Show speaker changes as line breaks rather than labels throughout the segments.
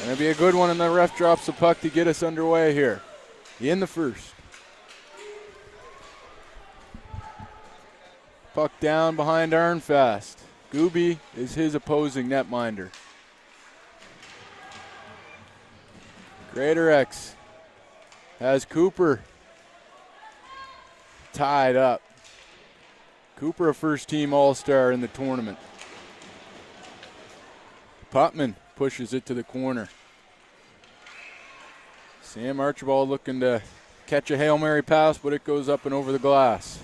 Gonna be a good one, and the ref drops the puck to get us underway here in the first. Puck down behind Arnfast. Gooby is his opposing netminder. Greatorex has Cooper tied up. Cooper, a first-team All-Star in the tournament. Putman pushes it to the corner. Sam Archibald looking to catch a Hail Mary pass, but it goes up and over the glass.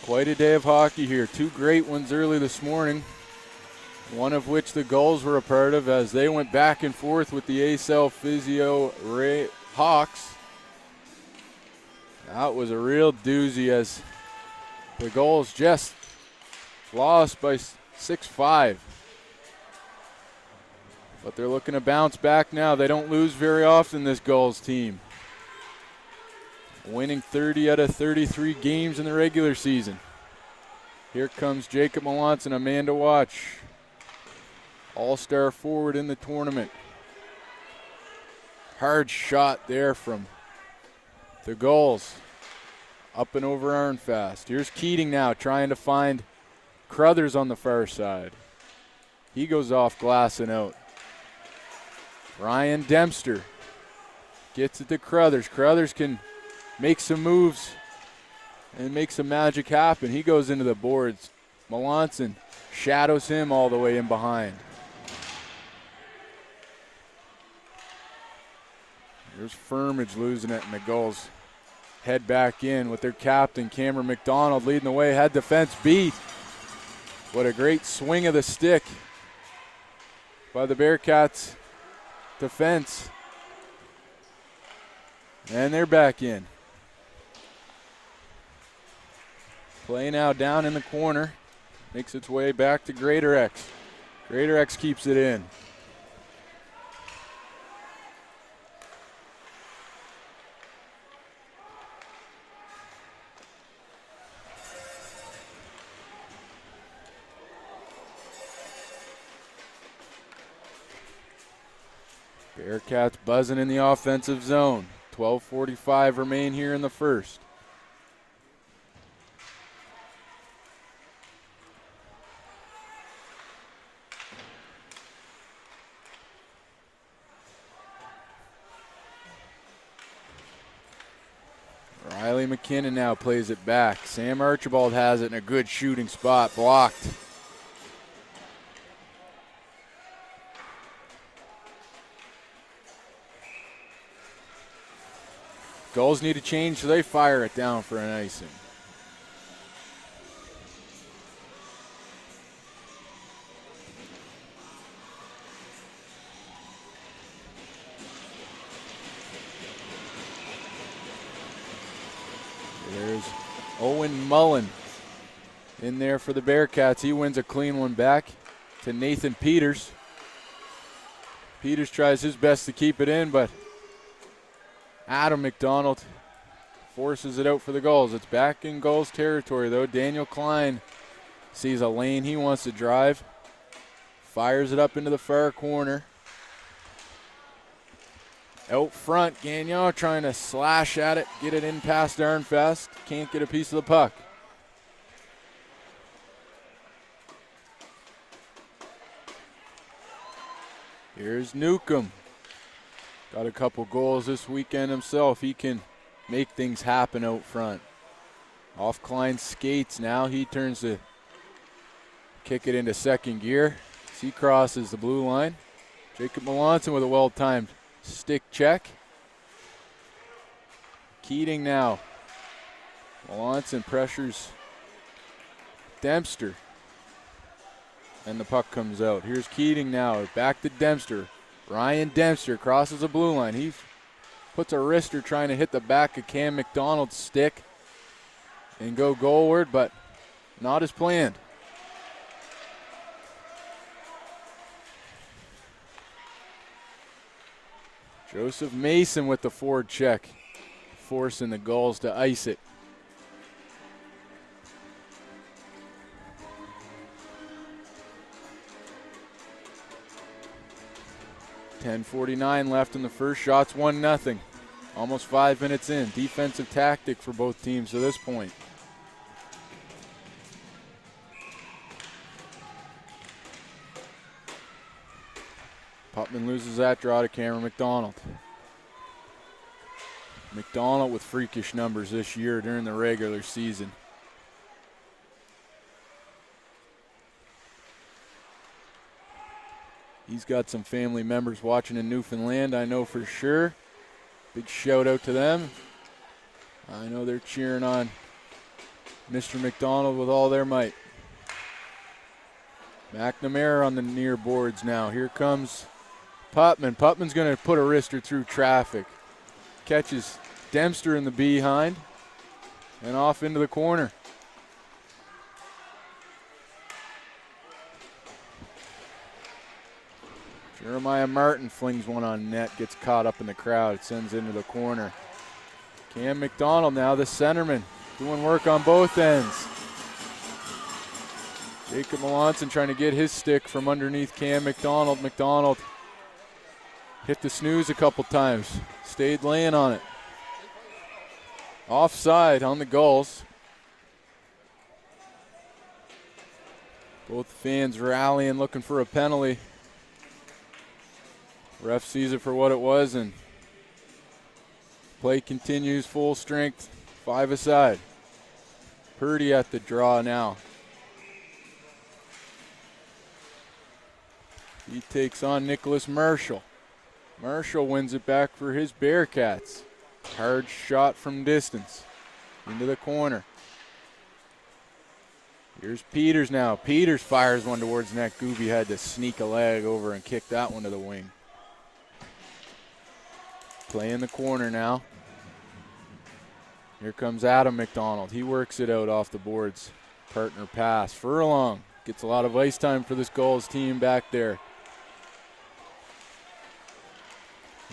Quite a day of hockey here. Two great ones early this morning, one of which the Gulls were a part of as they went back and forth with the ASL Physio Hawks. That was a real doozy as the Gulls just lost by 6-5. But they're looking to bounce back now. They don't lose very often, this Gulls team. Winning 30 out of 33 games in the regular season. Here comes Jacob Melanson, a man to watch. All-star forward in the tournament. Hard shot there from the Gulls. Up and over Arnfast. Here's Keating now trying to find Crothers on the far side. He goes off glass and out. Ryan Dempster gets it to Crothers. Crothers can make some moves and make some magic happen. He goes into the boards. Melanson shadows him all the way in behind. There's Firmage losing it, and the Gulls head back in with their captain, Cameron McDonald, leading the way. Had defense beat. What a great swing of the stick by the Bearcats defense. And they're back in. Play now down in the corner. Makes its way back to Greatorex. Greatorex keeps it in. Bearcats buzzing in the offensive zone. 12:45 remain here in the first. Riley McKinnon now plays it back. Sam Archibald has it in a good shooting spot, blocked. Gulls need a change, so they fire it down for an icing. There's Owen Mullen in there for the Bearcats. He wins a clean one back to Nathan Peters. Peters tries his best to keep it in, but Adam McDonald forces it out for the Gulls. It's back in Gulls territory, though. Daniel Klein sees a lane he wants to drive. Fires it up into the far corner. Out front, Gagnon trying to slash at it, get it in past Arnfast. Can't get a piece of the puck. Here's Newcomb. Got a couple goals this weekend himself. He can make things happen out front. Off Klein's skates now. He turns to kick it into second gear. He crosses the blue line. Jacob Melanson with a well-timed stick check. Keating now. Melanson pressures Dempster. And the puck comes out. Here's Keating now. Back to Dempster. Ryan Dempster crosses the blue line. He puts a wrister trying to hit the back of Cam McDonald's stick and go goalward, but not as planned. Joseph Mason with the forward check, forcing the Gulls to ice it. 10:49 left in the first. Shots 1-0. Almost 5 minutes in. Defensive tactic for both teams to this point. Putman loses that draw to Cameron McDonald. McDonald with freakish numbers this year during the regular season. He's got some family members watching in Newfoundland, I know for sure. Big shout out to them. I know they're cheering on Mr. McDonald with all their might. McNamara on the near boards now. Here comes Putman. Putman's going to put a wrister through traffic. Catches Dempster in the behind and off into the corner. Jeremiah Martin flings one on net, gets caught up in the crowd, sends into the corner. Cam McDonald now, the centerman, doing work on both ends. Jacob Melanson trying to get his stick from underneath Cam McDonald. McDonald hit the snooze a couple times, stayed laying on it. Offside on the Gulls. Both fans rallying, looking for a penalty. Ref sees it for what it was, and play continues full strength, 5 aside. Purdy at the draw now. He takes on Nicholas Marshall. Marshall wins it back for his Bearcats. Hard shot from distance into the corner. Here's Peters now. Peters fires one towards net. Gooby had to sneak a leg over and kick that one to the wing. Play in the corner now. Here comes Adam McDonald. He works it out off the boards. Partner pass. Furlong gets a lot of ice time for this Gulls team back there.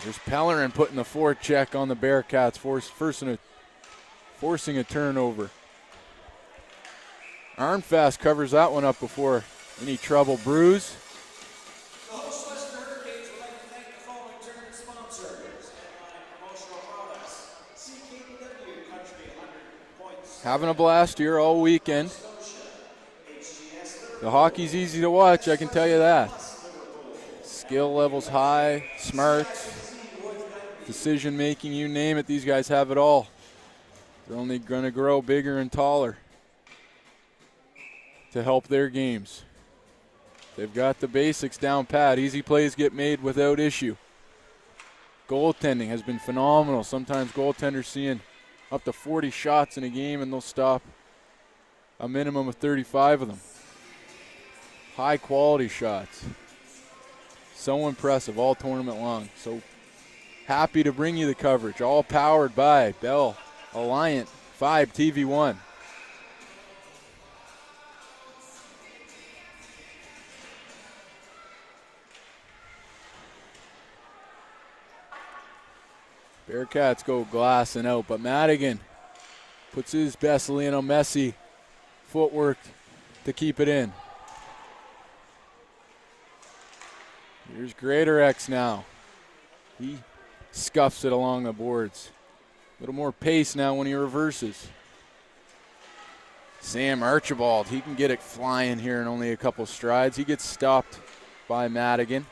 There's Pellerin putting the forecheck on the Bearcats, forcing a turnover. Armfast covers that one up before any trouble brews.
The host Western Hurricanes would like to thank the following tournament sponsors. Promotional products. CKW Country 100 points.
Having a blast here all weekend. The hockey's easy to watch, I can tell you that. Skill levels high, smart, decision making, you name it, these guys have it all. They're only going to grow bigger and taller to help their games. They've got the basics down pat. Easy plays get made without issue. Goaltending has been phenomenal. Sometimes goaltenders seeing up to 40 shots in a game and they'll stop a minimum of 35 of them. High quality shots. So impressive all tournament long. So happy to bring you the coverage. All powered by Bell Alliant 5 TV1. Bearcats go glassing out, but Madigan puts his best Lionel Messi footwork to keep it in. Here's Greatorex now. He scuffs it along the boards. A little more pace now when he reverses. Sam Archibald, he can get it flying here in only a couple strides. He gets stopped by Madigan.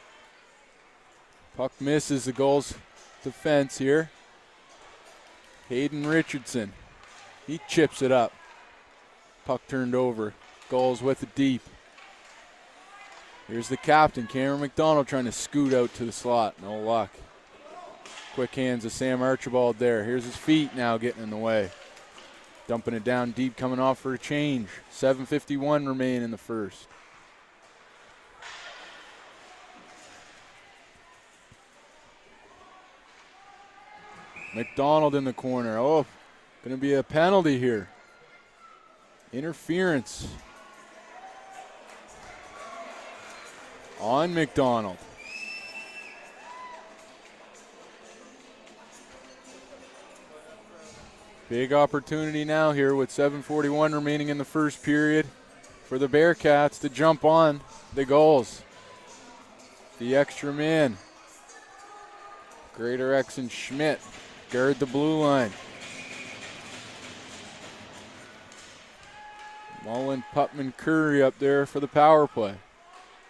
Puck misses the Gulls defense here. Hayden Richardson, he chips it up. Puck turned over. Gulls with it deep. Here's the captain, Cameron McDonald, trying to scoot out to the slot. No luck. Quick hands of Sam Archibald there. Here's his feet now getting in the way. Dumping it down deep, coming off for a change. 7:51 remain in the first. McDonald in the corner. Oh, going to be a penalty here. Interference on McDonald. Big opportunity now here with 7:41 remaining in the first period for the Bearcats to jump on the Gulls. The extra man Greater X and Schmidt guard the blue line. Mullen, Putman, Curry up there for the power play.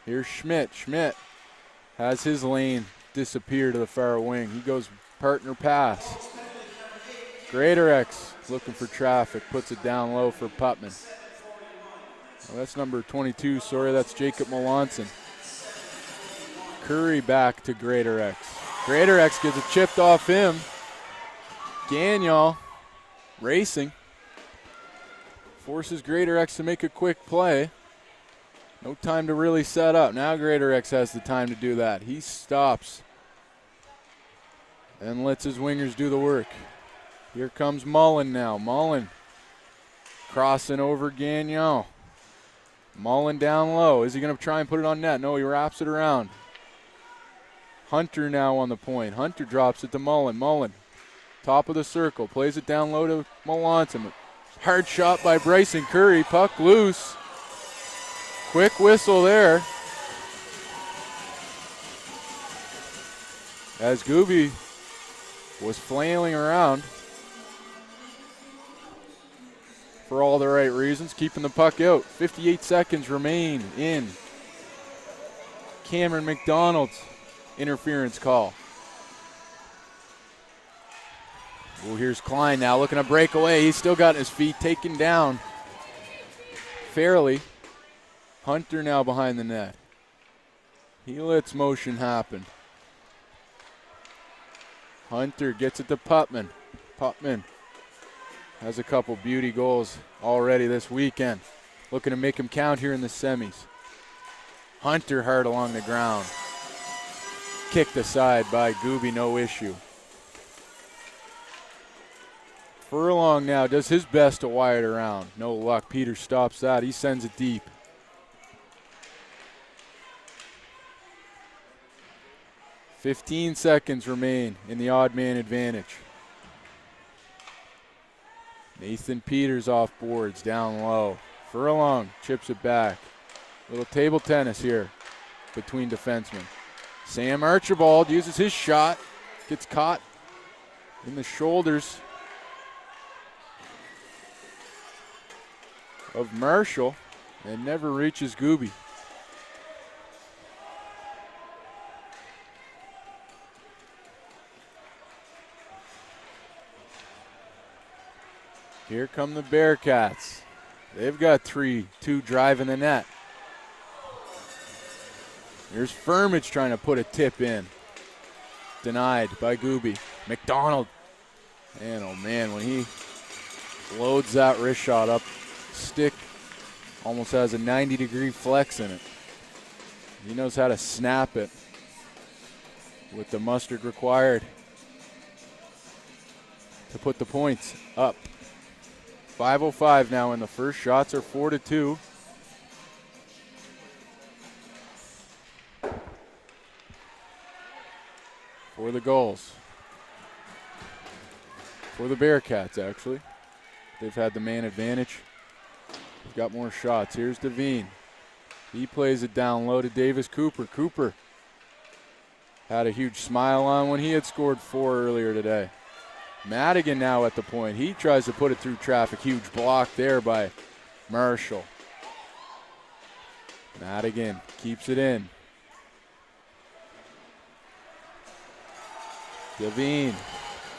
Here's Schmidt. Schmidt has his lane disappear to the far wing. He goes partner pass. Greater X looking for traffic, puts it down low for Putman. Well, that's number 22, sorry, that's Jacob Melanson. Curry back to Greater X. Greater X gets it chipped off him. Gagnon racing. Forces Greater X to make a quick play. No time to really set up. Now Greater X has the time to do that. He stops and lets his wingers do the work. Here comes Mullen now. Mullen crossing over Gagnon. Mullen down low. Is he going to try and put it on net? No, he wraps it around. Hunter now on the point. Hunter drops it to Mullen. Mullen, top of the circle, plays it down low to Melanson. Hard shot by Bryson Curry. Puck loose. Quick whistle there. As Gooby was flailing around for all the right reasons, keeping the puck out. 58 seconds remain in Cameron McDonald's interference call. Oh, here's Klein now looking to break away. He's still got his feet taken down fairly. Hunter now behind the net. He lets motion happen. Hunter gets it to Putman. Putman has a couple beauty goals already this weekend. Looking to make him count here in the semis. Hunter hard along the ground. Kicked aside by Gooby, no issue. Furlong now does his best to wire it around. No luck. Peter stops that. He sends it deep. .15 seconds remain in the odd man advantage. Nathan Peters off boards, down low. Furlong chips it back. Little table tennis here between defensemen. Sam Archibald uses his shot. Gets caught in the shoulders of Marshall and never reaches Gooby. Here come the Bearcats. They've got 3-2 driving the net. Here's Firmage trying to put a tip in. Denied by Gooby. McDonald. And oh man, when he loads that wrist shot up, stick almost has a 90-degree flex in it. He knows how to snap it with the mustard required to put the points up. 5:05 now in the first. Shots are 4-2. For the Gulls. For the Bearcats, actually. They've had the man advantage. They've got more shots. Here's Devine. He plays it down low to Davis Cooper. Cooper had a huge smile on when he had scored 4 earlier today. Madigan now at the point. He tries to put it through traffic. Huge block there by Marshall. Madigan keeps it in. Devine.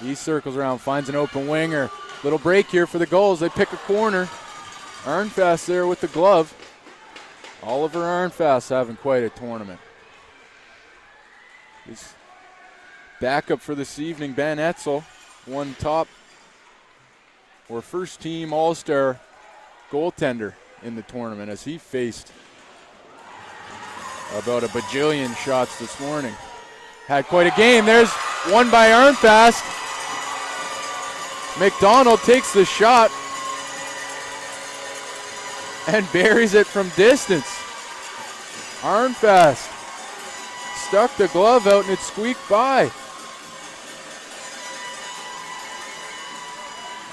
He circles around, finds an open winger. Little break here for the Gulls. They pick a corner. Arnfast there with the glove. Oliver Arnfast having quite a tournament. His backup for this evening, Ben Etzel, won top or first team All-Star goaltender in the tournament as he faced about a bajillion shots this morning. Had quite a game. There's one by Arnfast. McDonald takes the shot and buries it from distance. Arnfast stuck the glove out and it squeaked by.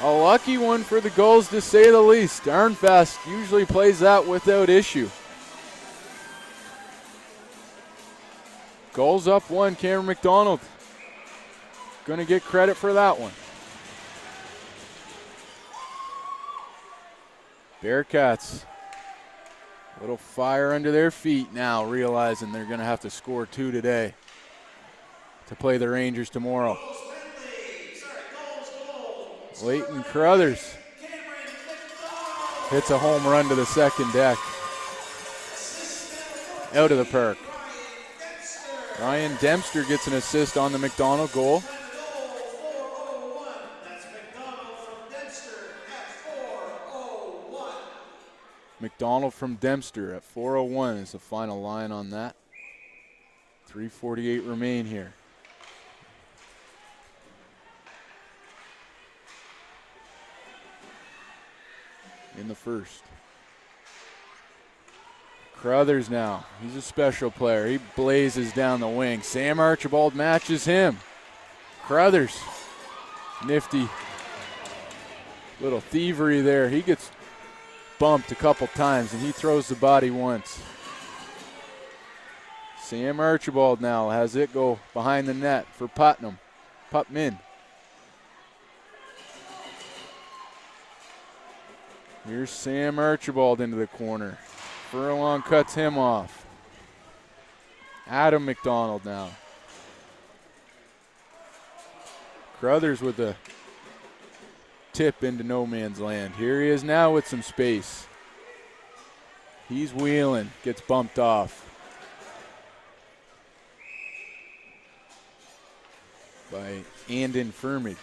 A lucky one for the Gulls, to say the least. Arnfast usually plays that without issue. Gulls up 1, Cameron McDonald going to get credit for that one. Bearcats, a little fire under their feet now, realizing they're going to have to score 2 today to play the Rangers tomorrow. Leighton Crothers hits a home run to the second deck. Out of the park. Ryan Dempster gets an assist on the McDonald goal. McDonald from Dempster at 4:01 is the final line on that. 3:48 remain here. In the first. Crothers now. He's a special player. He blazes down the wing. Sam Archibald matches him. Crothers. Nifty little thievery there. He gets bumped a couple times and he throws the body once. Sam Archibald now has it go behind the net for Putnam. Putman. Here's Sam Archibald into the corner. Furlong cuts him off. Adam McDonald now. Crothers with the tip into no man's land. Here he is now with some space. He's wheeling, gets bumped off by Andon Firmage.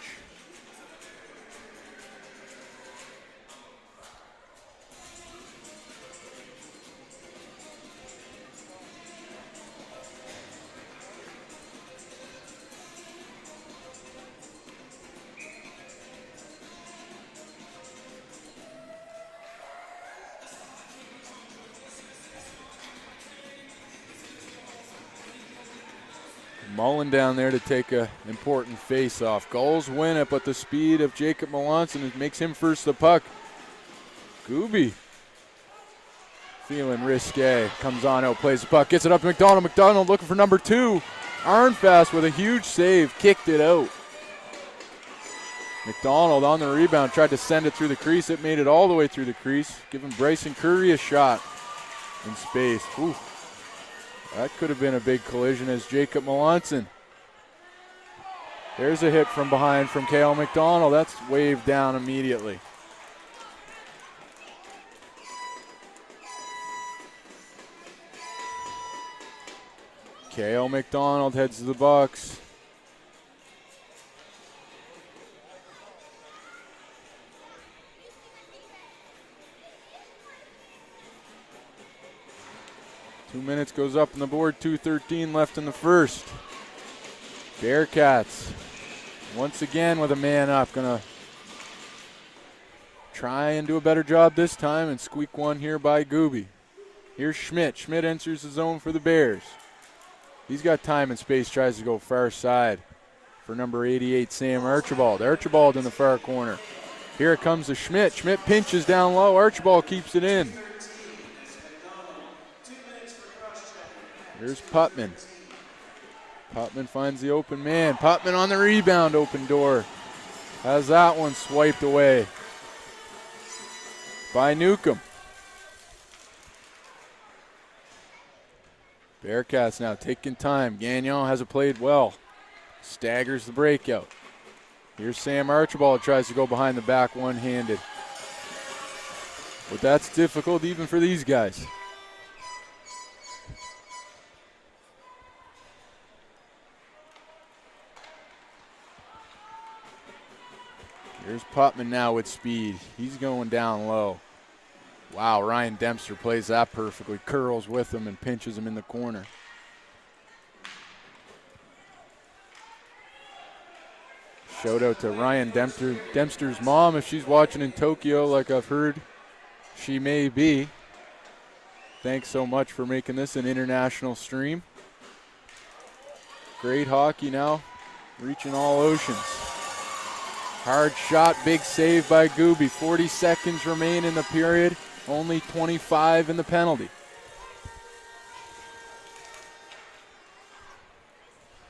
Mullen down there to take an important face-off. Gulls win it, but the speed of Jacob Melanson makes him first the puck. Gooby feeling risque. Comes on out, plays the puck, gets it up to McDonald. McDonald looking for number 2. Arnfast with a huge save, kicked it out. McDonald on the rebound, tried to send it through the crease. It made it all the way through the crease, giving Bryson Curry a shot in space. Ooh. That could have been a big collision as Jacob Melanson. There's a hit from behind from Cale McDonald. That's waved down immediately. Cale McDonald heads to the box. Two minutes goes up on the board, 2:13 left in the first. Bearcats once again with a man up, gonna try and do a better job this time and squeak one here by Gooby. Here's Schmidt. Schmidt enters the zone for the Bears. He's got time and space, tries to go far side for number 88, Sam Archibald. Archibald in the far corner. Here it comes to Schmidt. Schmidt pinches down low. Archibald keeps it in. Here's Putman. Putman finds the open man. Putman on the rebound, open door. Has that one swiped away by Newcomb. Bearcats now taking time. Gagnon hasn't played well. Staggers the breakout. Here's Sam Archibald, tries to go behind the back one-handed. But that's difficult even for these guys. Here's Putman now with speed. He's going down low. Wow, Ryan Dempster plays that perfectly. Curls with him and pinches him in the corner. Shout out to Ryan Dempster's mom if she's watching in Tokyo, like I've heard she may be. Thanks so much for making this an international stream. Great hockey now, reaching all oceans. Hard shot, big save by Gooby. 40 seconds remain in the period, only 25 in the penalty.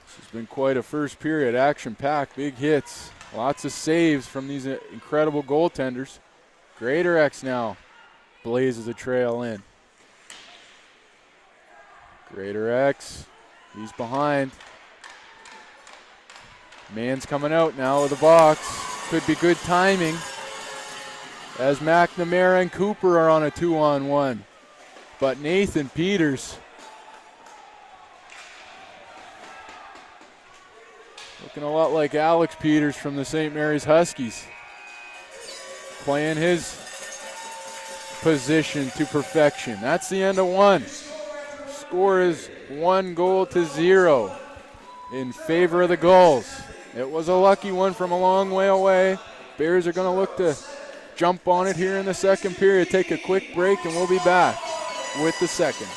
This is been quite a first period, action-packed, big hits, lots of saves from these incredible goaltenders. Greater X now blazes a trail in. Greater X, he's behind. Man's coming out now of the box. Could be good timing as McNamara and Cooper are on a 2-on-1. But Nathan Peters looking a lot like Alex Peters from the St. Mary's Huskies, playing his position to perfection. That's the end of one. Score is 1-0 in favor of the Gulls. It was a lucky one from a long way away. Bears are going to look to jump on it here in the second period. Take a quick break and we'll be back with the second.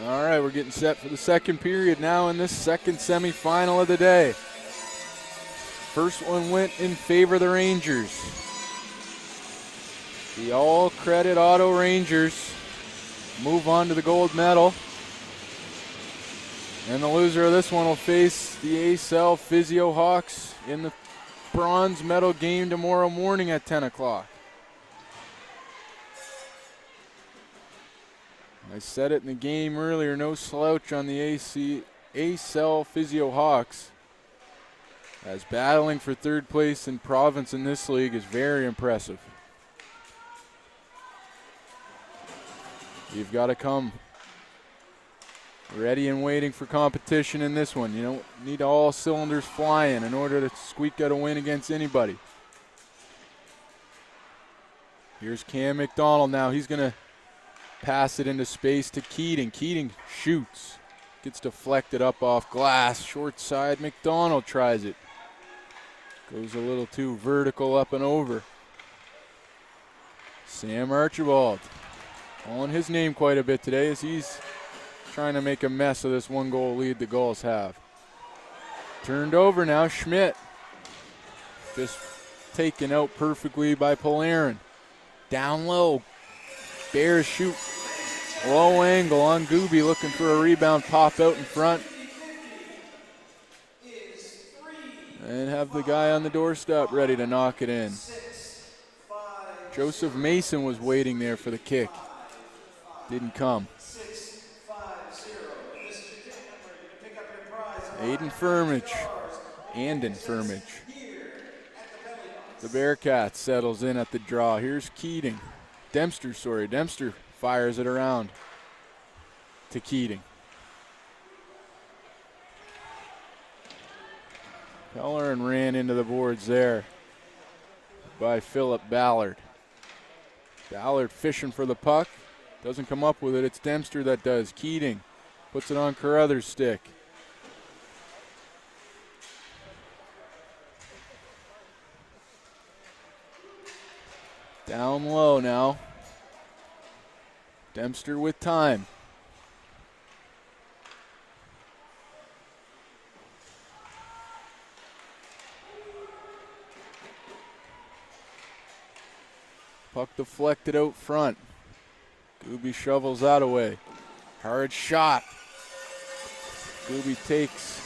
All right, we're getting set for the second period now in this second semifinal of the day. First one went in favor of the Rangers. The all-credit Auto Rangers move on to the gold medal. And the loser of this one will face the ACL Physio Hawks in the bronze medal game tomorrow morning at 10 o'clock. I said it in the game earlier, no slouch on the ACL Physio Hawks, as battling for third place in province in this league is very impressive. You've got to come ready and waiting for competition in this one. You don't need all cylinders flying in order to squeak out a win against anybody. Here's Cam McDonald now. He's going to pass it into space to Keating. Keating shoots. Gets deflected up off glass. Short side, McDonald tries it. Goes a little too vertical up and over. Sam Archibald calling his name quite a bit today as he's trying to make a mess of this 1-goal lead the Gulls have. Turned over now, Schmidt. Just taken out perfectly by Polarin. Down low. Bears shoot low angle on Gooby, looking for a rebound, pop out in front. And have the guy on the doorstep ready to knock it in. Joseph Mason was waiting there for the kick. Didn't come. Anden Firmage. The Bearcats settles in at the draw. Here's Keating. Dempster fires it around to Keating. Pellerin ran into the boards there by Philip Ballard. Ballard fishing for the puck. Doesn't come up with it. It's Dempster that does. Keating puts it on Carruthers' stick. Down low now. Dempster with time. Puck deflected out front. Gooby shovels that away. Hard shot. Gooby takes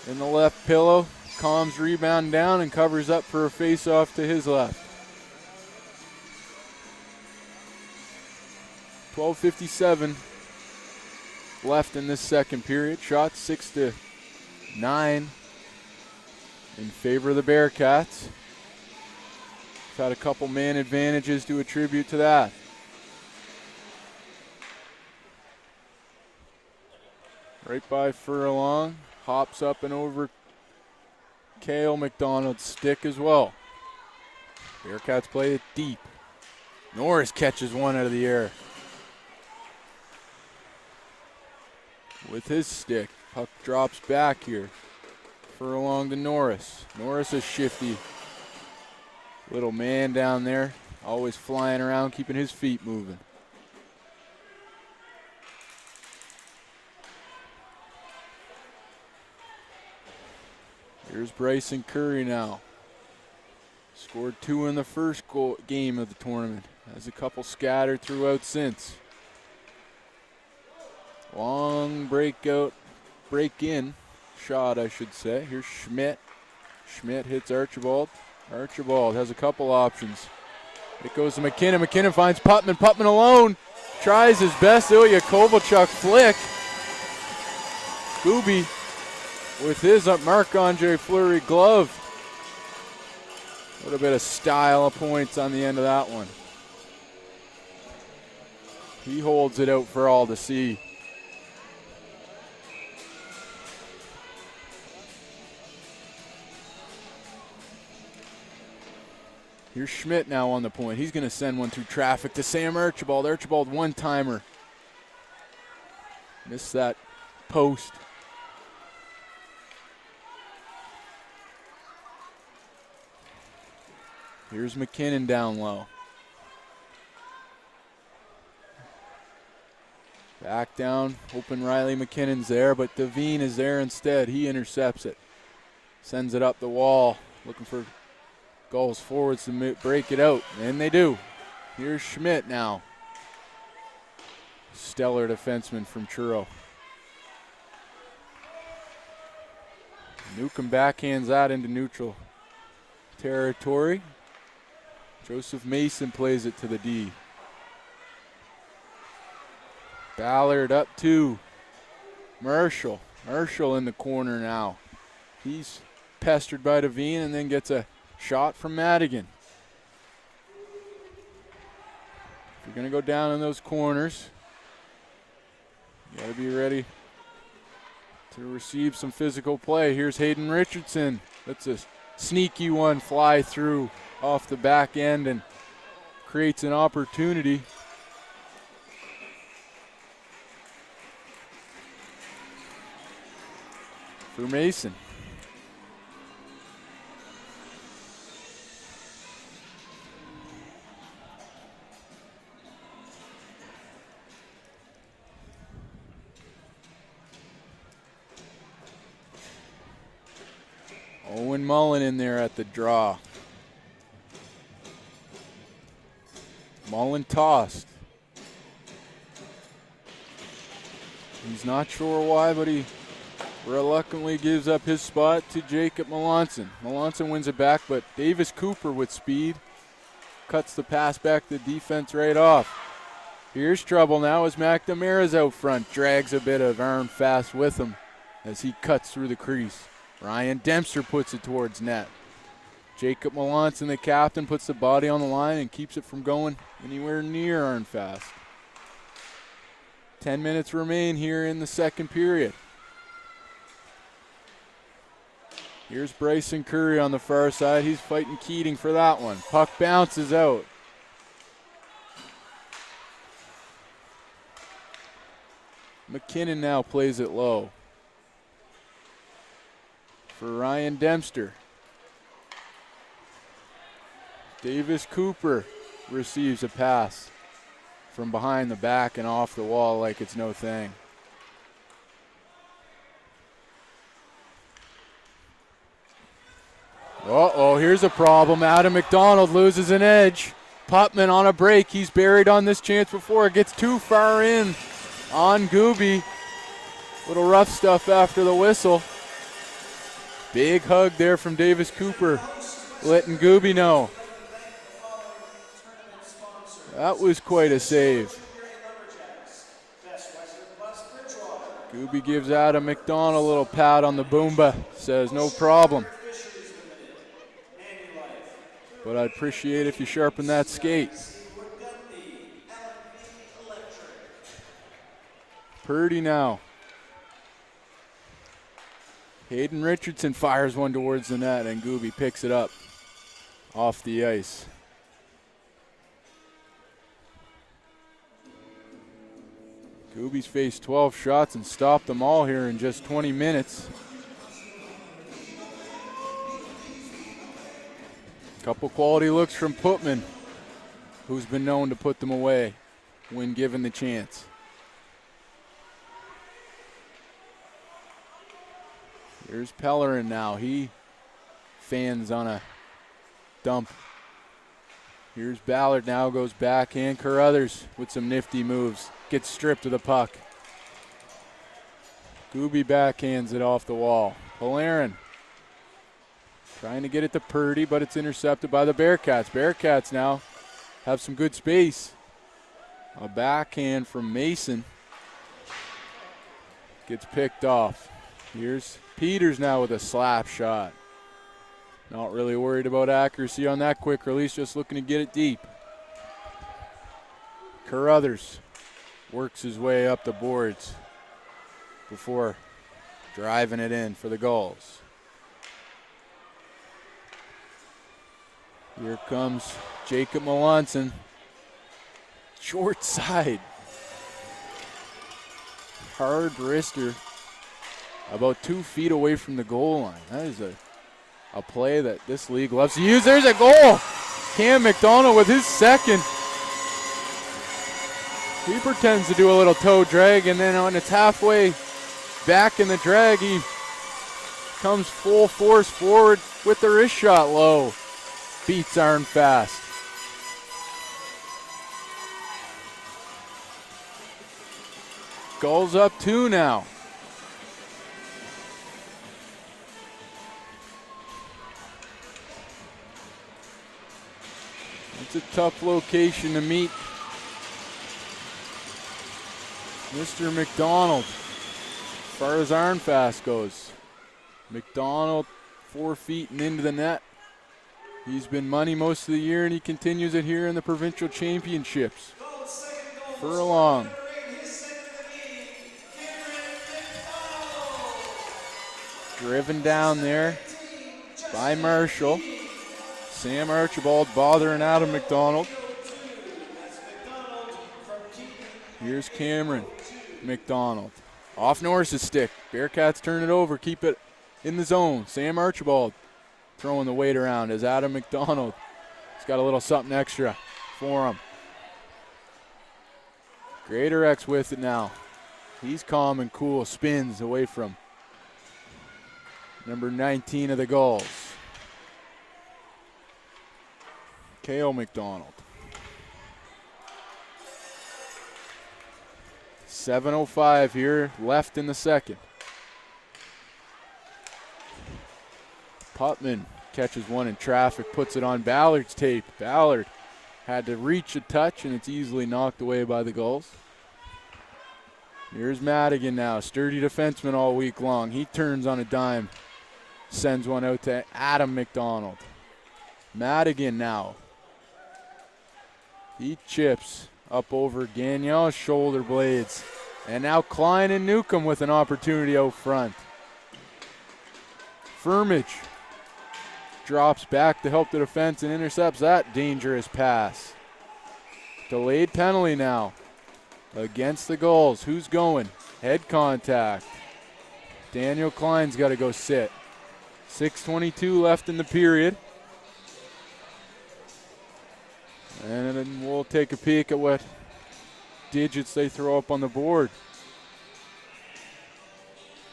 in the left pillow. Calms rebound down and covers up for a face-off to his left. 12:57 left in this second period. Shot 6-9 in favor of the Bearcats. We've had a couple man advantages to attribute to that. Right by Furlong, hops up and over Kale McDonald's stick as well. Bearcats play it deep. Norris catches one out of the air with his stick. Puck drops back here. Furlong to Norris. Norris is shifty. Little man down there, always flying around, keeping his feet moving. Here's Bryson Curry now. Scored 2 in the first game of the tournament. Has a couple scattered throughout since. Long break-in shot, I should say. Here's Schmidt. Schmidt hits Archibald. Archibald has a couple options. It goes to McKinnon. McKinnon finds Putman. Putman alone. Tries his best. Ilya Kovalchuk flick. Gooby with his Marc-Andre Fleury glove. A little bit of style of points on the end of that one. He holds it out for all to see. Here's Schmidt now on the point. He's going to send one through traffic to Sam Archibald. Archibald one-timer. Missed that post. Here's McKinnon down low. Back down, hoping Riley McKinnon's there, but Devine is there instead. He intercepts it. Sends it up the wall, looking for Gulls forwards to break it out, and they do. Here's Schmidt now. Stellar defenseman from Truro. Newcomb backhands that into neutral territory. Joseph Mason plays it to the D. Ballard up to Marshall. Marshall in the corner now. He's pestered by Devine and then gets a shot from Madigan. If you're going to go down in those corners, you got to be ready to receive some physical play. Here's Hayden Richardson. That's a sneaky one, fly through off the back end and creates an opportunity. For Mason. Owen Mullen in there at the draw. Mullen tossed. He's not sure why, but he reluctantly gives up his spot to Jacob Melanson. Melanson wins it back, but Davis Cooper with speed cuts the pass back to defense right off. Here's trouble now as McNamara's out front. Drags a bit of Aaron Fast with him as he cuts through the crease. Ryan Dempster puts it towards net. Jacob Melanson, the captain, puts the body on the line and keeps it from going anywhere near Aaron Fast. 10 minutes remain here in the second period. Here's Bryson Curry on the far side. He's fighting Keating for that one. Puck bounces out. McKinnon now plays it low. For Ryan Dempster. Davis Cooper receives a pass from behind the back and off the wall like it's no thing. Uh-oh, here's a problem. Adam McDonald loses an edge. Putman on a break. He's buried on this chance before. It gets too far in on Gooby. Little rough stuff after the whistle. Big hug there from Davis Cooper, letting Gooby know. That was quite a save. Gooby gives Adam McDonald a little pat on the boomba. Says, no problem. But I'd appreciate if you sharpen that skate. Purdy now. Hayden Richardson fires one towards the net, and Gooby picks it up off the ice. Gooby's faced 12 shots and stopped them all here in just 20 minutes. Couple quality looks from Putman, who's been known to put them away when given the chance. Here's Pellerin now. He fans on a dump. Here's Ballard now, goes backhand. Carruthers with some nifty moves. Gets stripped of the puck. Gooby backhands it off the wall. Pellerin trying to get it to Purdy, but it's intercepted by the Bearcats. Bearcats now have some good space. A backhand from Mason. Gets picked off. Here's Peters now with a slap shot. Not really worried about accuracy on that quick release, just looking to get it deep. Carruthers works his way up the boards before driving it in for the Gulls. Here comes Jacob Melanson. Short side. Hard wrister. About 2 feet away from the goal line. That is a play that this league loves to use. There's a goal. Cam McDonald with his second. He pretends to do a little toe drag, and then when it's halfway back in the drag, he comes full force forward with the wrist shot low. Beats Arn fast. Gulls up 2 now. It's a tough location to meet Mr. McDonald as far as Arnfast goes. McDonald 4 feet and into the net. He's been money most of the year, and he continues it here in the provincial championships. Furlong. Driven down there by Marshall. Sam Archibald bothering Adam McDonald. Here's Cameron McDonald. Off Norris's stick. Bearcats turn it over, keep it in the zone. Sam Archibald throwing the weight around as Adam McDonald has got a little something extra for him. Greater X with it now. He's calm and cool, spins away from number 19 of the Gulls. K.O. McDonald. 7:05 here left in the second. Putman catches one in traffic, puts it on Ballard's tape. Ballard had to reach a touch, and it's easily knocked away by the Gulls. Here's Madigan now, sturdy defenseman all week long. He turns on a dime, sends one out to Adam McDonald. Madigan now. He chips up over Gagnon's shoulder blades. And now Klein and Newcomb with an opportunity out front. Firmage drops back to help the defense and intercepts that dangerous pass. Delayed penalty now against the Gulls. Who's going? Head contact. Daniel Klein's got to go sit. 6:22 left in the period. And then we'll take a peek at what digits they throw up on the board.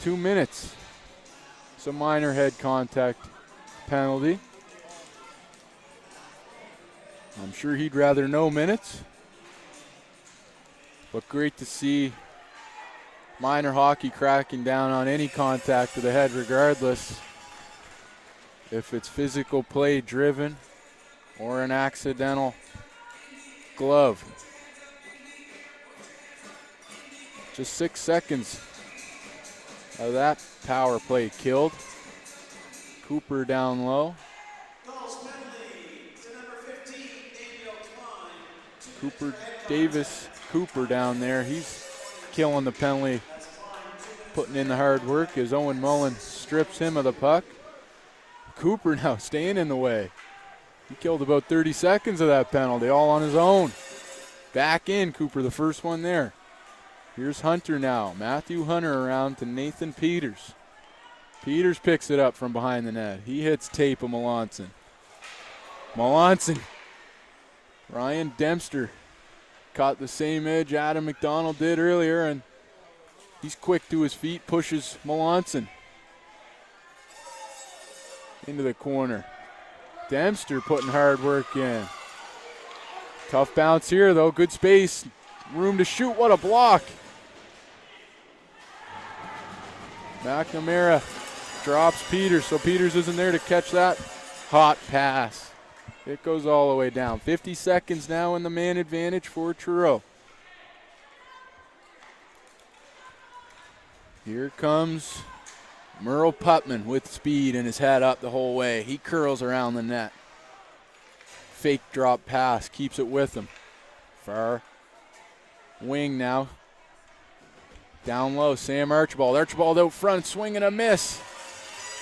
2 minutes. It's a minor head contact penalty. I'm sure he'd rather no minutes. But great to see minor hockey cracking down on any contact to the head regardless if it's physical play driven or an accidental glove. Just 6 seconds That power play killed. Cooper down low.
Gulls penalty to number 15, Daniel Klein.
Cooper Davis, Cooper down there. He's killing the penalty, putting in the hard work as Owen Mullen strips him of the puck. Cooper now staying in the way. He killed about 30 seconds of that penalty, all on his own. Back in, Cooper, the first one there. Here's Hunter now. Matthew Hunter around to Nathan Peters. Peters picks it up from behind the net. He hits tape of Melanson. Melanson. Ryan Dempster caught the same edge Adam McDonald did earlier, and he's quick to his feet, pushes Melanson into the corner. Dempster putting hard work in. Tough bounce here, though. Good space. Room to shoot. What a block. McNamara drops Peters, so Peters isn't there to catch that hot pass. It goes all the way down. 50 seconds now in the man advantage for Truro. Here comes Merle Putman with speed and his head up the whole way. He curls around the net. Fake drop pass, keeps it with him. Far wing now. Down low, Sam Archibald. Archibald out front, swing and a miss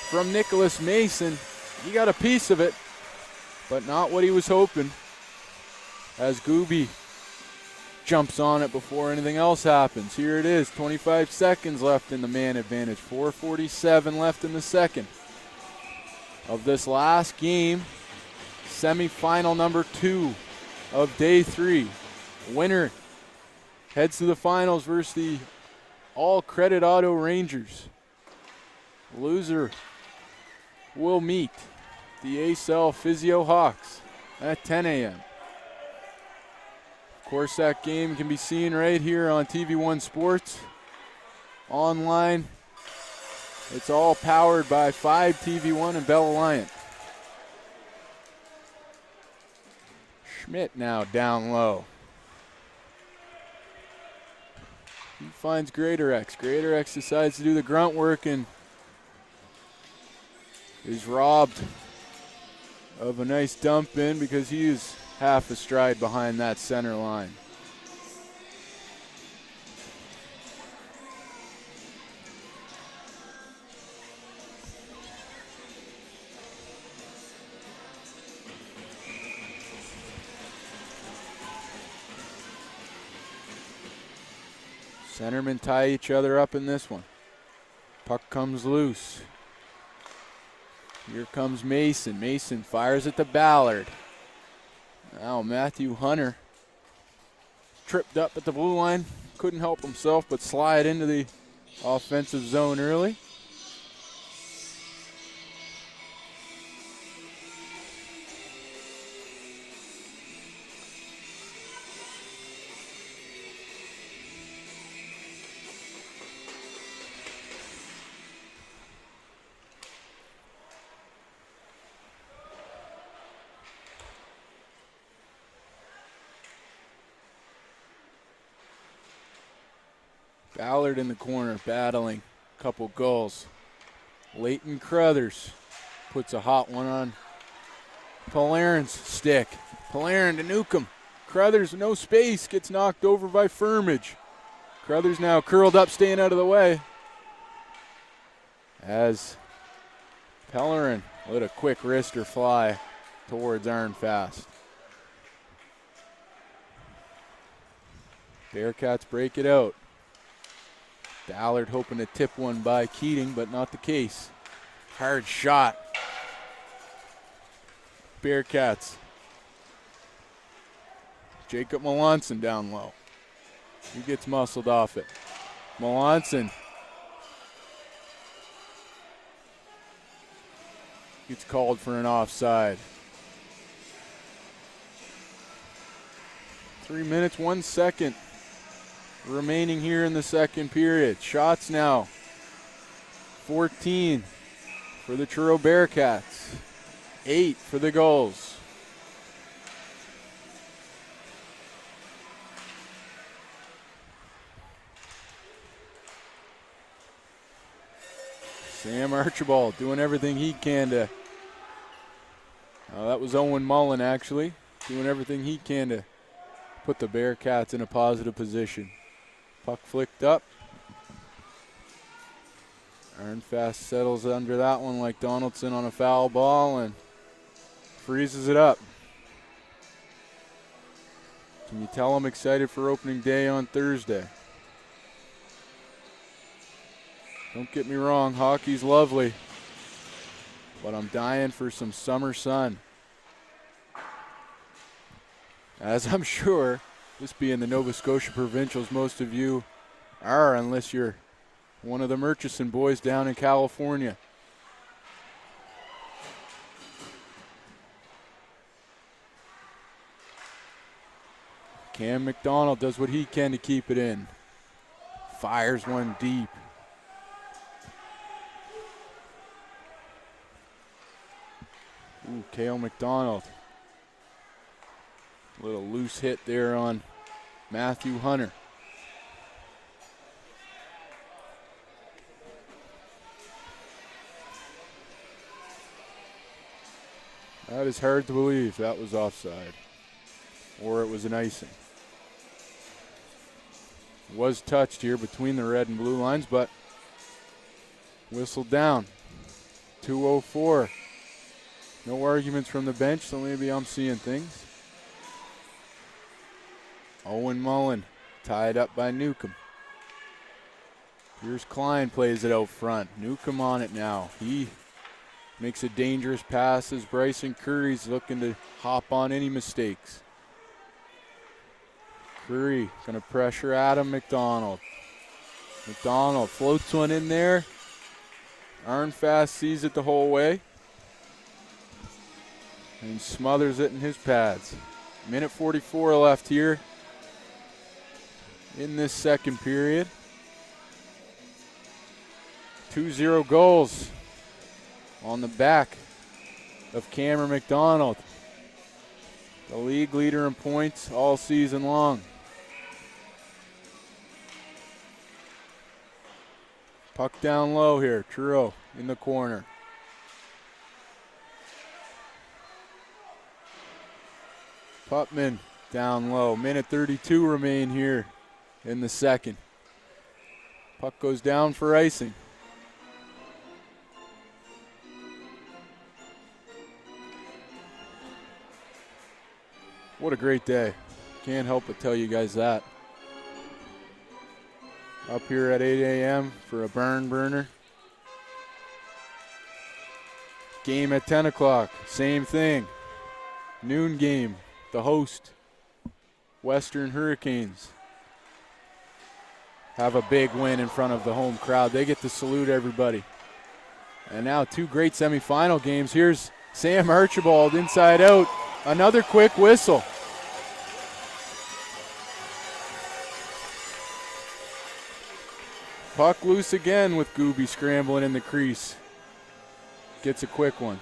from Nicholas Mason. He got a piece of it, but not what he was hoping, as Gooby jumps on it before anything else happens. Here it is, 25 seconds left in the man advantage. 4:47 left in the second of this last game. Semifinal number 2 of day 3. Winner heads to the finals versus the All Credit Auto Rangers. Loser will meet the ASL Physio Hawks at 10 a.m. Of course, that game can be seen right here on TV1 Sports. Online, it's all powered by 5 TV1 and Bell Alliant. Schmidt now down low. He finds Greatorex. Greatorex decides to do the grunt work and is robbed of a nice dump in because he is half a stride behind that center line. Centermen tie each other up in this one. Puck comes loose. Here comes Mason. Mason fires it to Ballard. Now Matthew Hunter tripped up at the blue line. Couldn't help himself but slide into the offensive zone early. Ballard in the corner, battling a couple goals. Leighton Crothers puts a hot one on Polarin's stick. Polarin to Newcomb. Crothers, no space, gets knocked over by Firmage. Crothers now curled up, staying out of the way. As Pellerin let a quick wrister fly towards Arnfast. Bearcats break it out. Ballard hoping to tip one by Keating, but not the case. Hard shot. Bearcats. Jacob Melanson down low. He gets muscled off it. Melanson gets called for an offside. 3 minutes, 1 second remaining here in the second period. Shots now. 14 for the Truro Bearcats. 8 for the Gulls. Sam Archibald doing everything he can to. That was Owen Mullen, actually, doing everything he can to put the Bearcats in a positive position. Puck flicked up. Ironfast settles under that one like Donaldson on a foul ball and freezes it up. Can you tell I'm excited for opening day on Thursday? Don't get me wrong, hockey's lovely, but I'm dying for some summer sun. As I'm sure, this being the Nova Scotia Provincials, most of you are, unless you're one of the Murchison boys down in California. Cam McDonald does what he can to keep it in. Fires one deep. Ooh, Cale McDonald. Little loose hit there on Matthew Hunter. That is hard to believe that was offside, or it was an icing. Was touched here between the red and blue lines, but whistled down. 2:04. No arguments from the bench, so maybe I'm seeing things. Owen Mullen tied up by Newcomb. Here's Klein, plays it out front. Newcomb on it now. He makes a dangerous pass as Bryson Curry's looking to hop on any mistakes. Curry gonna pressure Adam McDonald. McDonald floats one in there. Arnfast sees it the whole way and smothers it in his pads. Minute 44 left here in this second period. 2-0 goals on the back of Cameron McDonald, the league leader in points all season long. Puck down low here, Truro in the corner. Putman down low. Minute 32 remain here in the second. Puck goes down for icing. What a great day. Can't help but tell you guys that. Up here at 8 a.m. for a barn burner. Game at 10 o'clock, same thing. Noon game, the host, Western Hurricanes, have a big win in front of the home crowd. They get to salute everybody. And now two great semifinal games. Here's Sam Archibald inside out. Another quick whistle. Puck loose again with Gooby scrambling in the crease. Gets a quick one.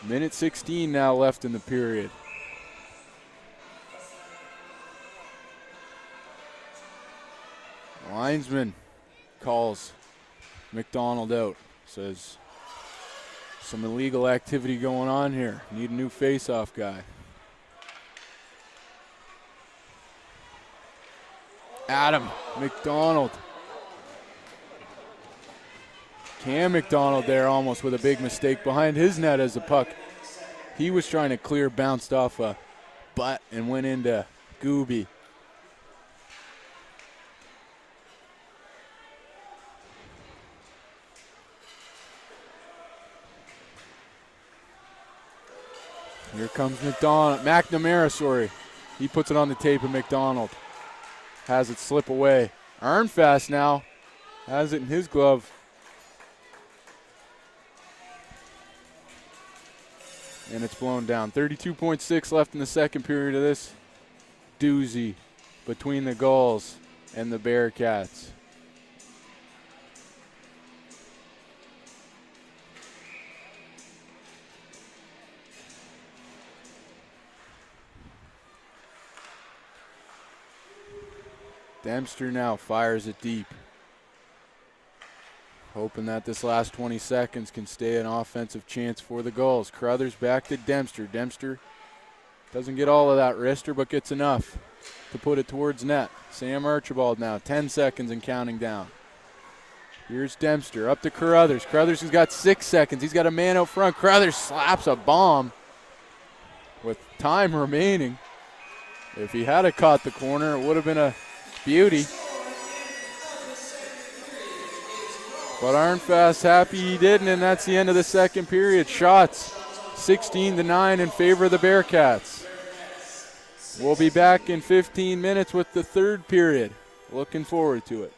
Minute 16 now left in the period. Linesman calls McDonald out. Says some illegal activity going on here. Need a new face-off guy. Adam McDonald. Cam McDonald there almost with a big mistake behind his net as the puck. He was trying to clear, bounced off a butt and went into Gooby. Here comes McNamara, sorry. He puts it on the tape of McDonald. Has it slip away. Arnfast now has it in his glove. And it's blown down. 32.6 left in the second period of this doozy between the Gulls and the Bearcats. Dempster now fires it deep. Hoping that this last 20 seconds can stay an offensive chance for the Gulls. Crothers back to Dempster. Dempster doesn't get all of that wrister, but gets enough to put it towards net. Sam Archibald now, 10 seconds and counting down. Here's Dempster up to Crothers. Crothers has got 6 seconds. He's got a man out front. Crothers slaps a bomb with time remaining. If he had caught the corner, it would have been a beauty. But Arnfast happy he didn't, and that's the end of the second period. Shots 16-9 in favor of the Bearcats. We'll be back in 15 minutes with the third period. Looking forward to it.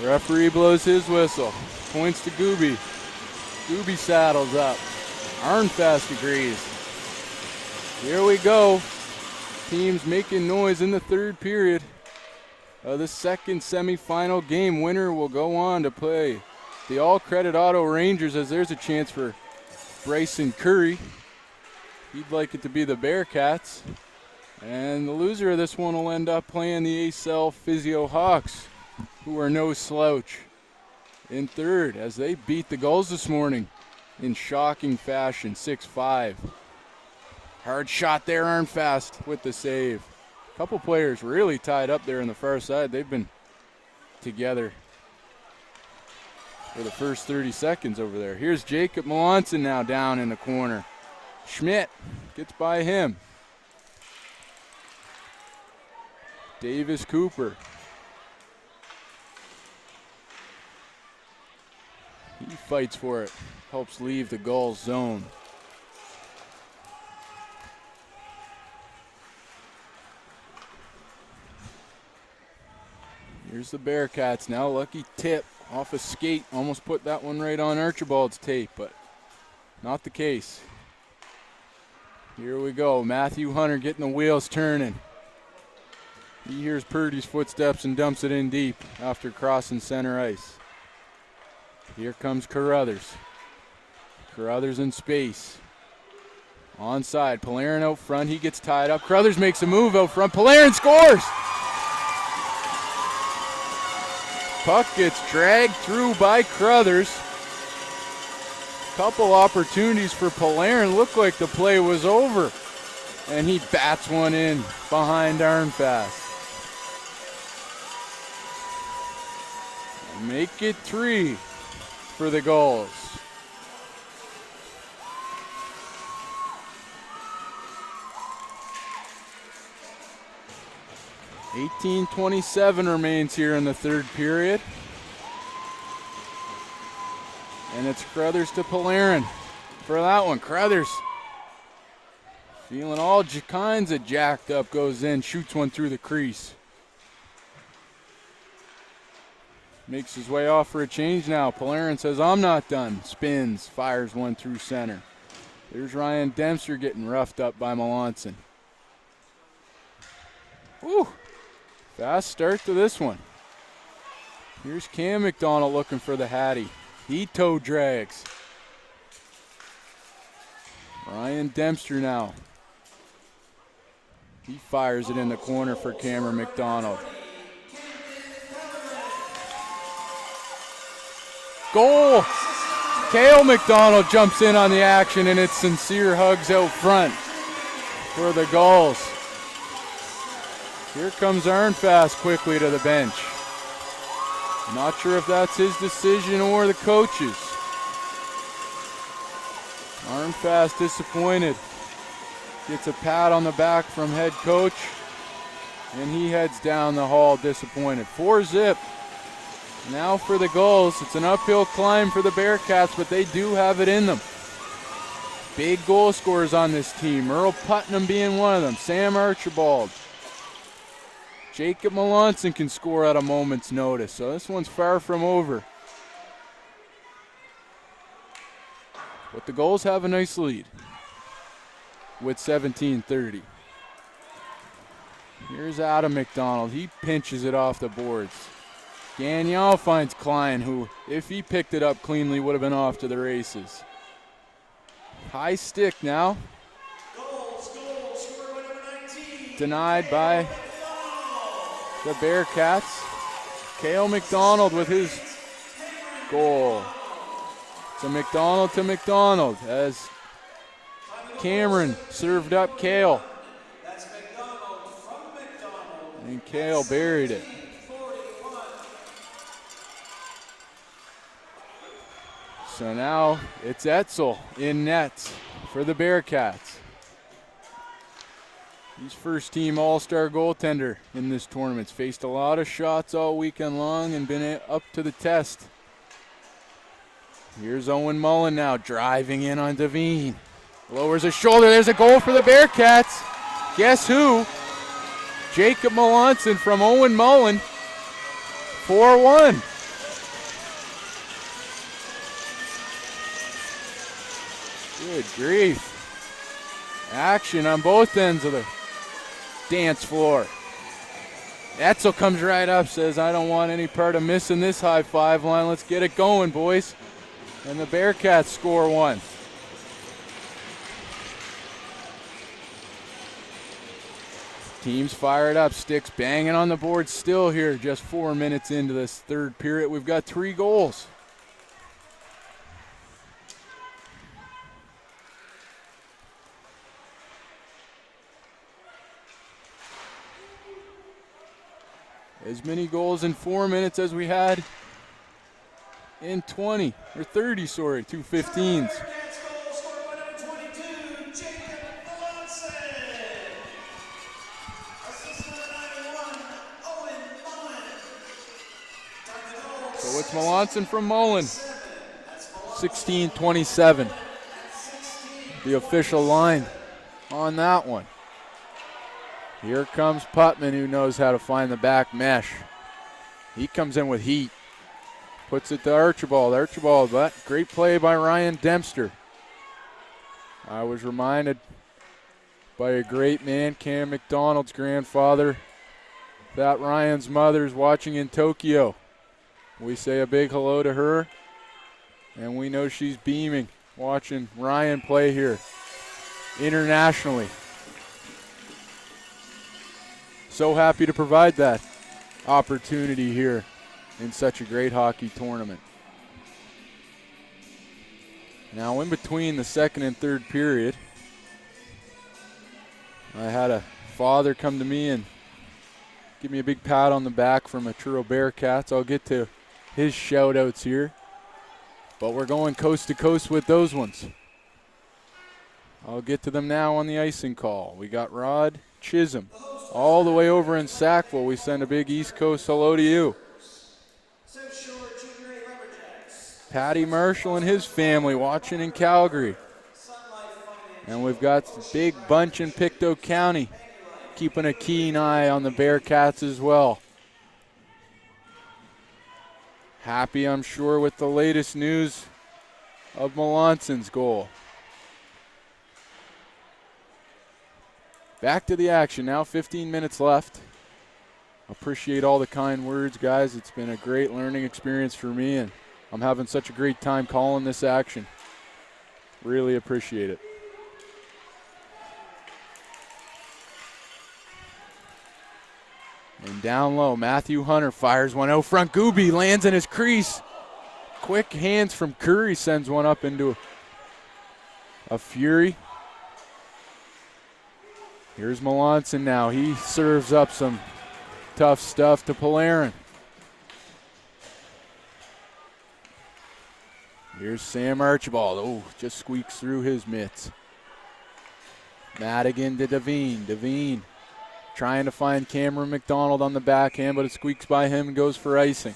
Referee blows his whistle. Points to Gooby. Gooby saddles up. Arnfast agrees. Here we go. Teams making noise in the third period of the second semifinal game. Winner will go on to play the All-Credit Auto Rangers, as there's a chance for Bryson Curry. He'd like it to be the Bearcats. And the loser of this one will end up playing the ACL Physio Hawks, who are no slouch, in third as they beat the Gulls this morning in shocking fashion, 6-5. Hard shot there, Arnfast with the save. A couple players really tied up there on the far side. They've been together for the first 30 seconds over there. Here's Jacob Melanson now down in the corner. Schmidt gets by him. Davis Cooper. He fights for it. Helps leave the Gulls zone. Here's the Bearcats now. Lucky tip off a skate. Almost put that one right on Archibald's tape, but not the case. Here we go. Matthew Hunter getting the wheels turning. He hears Purdy's footsteps and dumps it in deep after crossing center ice. Here comes Carruthers. Carruthers in space. Onside. Polarin out front. He gets tied up. Carruthers makes a move out front. Polarin scores! Puck gets dragged through by Carruthers. Couple opportunities for Polarin. Looked like the play was over. And he bats one in behind Arnfast. Make it 3 for the Gulls. $18:27 remains here in the third period. And it's Carruthers to Polarin for that one. Carruthers feeling all kinds of jacked up, goes in, shoots one through the crease. Makes his way off for a change now. Polarin says, I'm not done. Spins, fires one through center. There's Ryan Dempster getting roughed up by Melanson. Whew. Fast start to this one. Here's Cam McDonald looking for the Hattie. He toe drags. Ryan Dempster now. He fires it in the corner for Cameron McDonald. Goal! Cale McDonald jumps in on the action, and it's sincere hugs out front for the Gulls. Here comes Arnfast quickly to the bench. Not sure if that's his decision or the coach's. Arnfast disappointed. Gets a pat on the back from head coach, and he heads down the hall disappointed. 4-zip. Now for the Gulls. It's an uphill climb for the Bearcats, but they do have it in them. Big goal scorers on this team. Earl Putnam being one of them. Sam Archibald. Jacob Melanson can score at a moment's notice, so this one's far from over. But the Gulls have a nice lead with 17:30. Here's Adam McDonald. He pinches it off the boards. Gagnon finds Klein, who, if he picked it up cleanly, would have been off to the races. High stick now. Denied by the Bearcats. Cale McDonald with his goal. So McDonald to McDonald as Cameron served up Cale. And Cale buried it. So now it's Etzel in nets for the Bearcats. He's first team all-star goaltender in this tournament. He's faced a lot of shots all weekend long and been up to the test. Here's Owen Mullen now driving in on Devine. Lowers his shoulder. There's a goal for the Bearcats. Guess who? Jacob Melanson from Owen Mullen. 4-1. Good grief. Action on both ends of the dance floor. Etzel comes right up, says, I don't want any part of missing this high five line. Let's get it going, boys. And the Bearcats score one. Teams fired up, Sticks banging on the board still here. Just 4 minutes into this third period. We've got 3 goals. As many goals in 4 minutes as we had in 20, or 30, sorry, 2 15s. So it's Melanson from Mullen. 16-27. The official line on that one. Here comes Putman, who knows how to find the back mesh. He comes in with heat. Puts it to Archibald. Archibald, but great play by Ryan Dempster. I was reminded by a great man, Cam McDonald's grandfather, that Ryan's mother's watching in Tokyo. We say a big hello to her, and we know she's beaming watching Ryan play here internationally. So happy to provide that opportunity here in such a great hockey tournament. Now in between the second and third period, I had a father come to me and give me a big pat on the back from a Truro Bearcats. I'll get to his shout outs here, but we're going coast to coast with those ones. I'll get to them now on the icing call. We got Rod Chisholm all the way over in Sackville. We send a big East Coast hello to you. Patty Marshall and his family watching in Calgary. And we've got a big bunch in Pictou County keeping a keen eye on the Bearcats as well. Happy, I'm sure, with the latest news of Melanson's goal. Back to the action now, 15 minutes left. Appreciate all the kind words, guys. It's been a great learning experience for me, and I'm having such a great time calling this action. Really appreciate it. And down low, Matthew Hunter fires one out front. Gooby lands in his crease. Quick hands from Curry sends one up into a fury. Here's Melanson now. He serves up some tough stuff to Polarin. Here's Sam Archibald. Oh, just squeaks through his mitts. Madigan to Devine. Devine trying to find Cameron McDonald on the backhand, but it squeaks by him and goes for icing.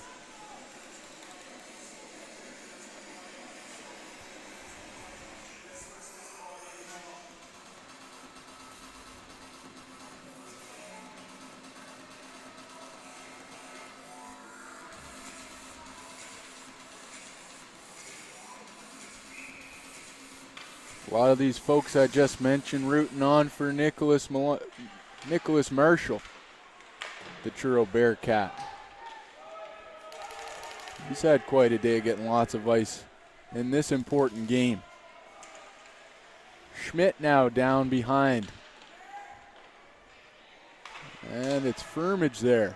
A lot of these folks I just mentioned rooting on for Nicholas Marshall, the Truro Bearcat. He's had quite a day getting lots of ice in this important game. Schmidt now down behind. And it's Firmage there.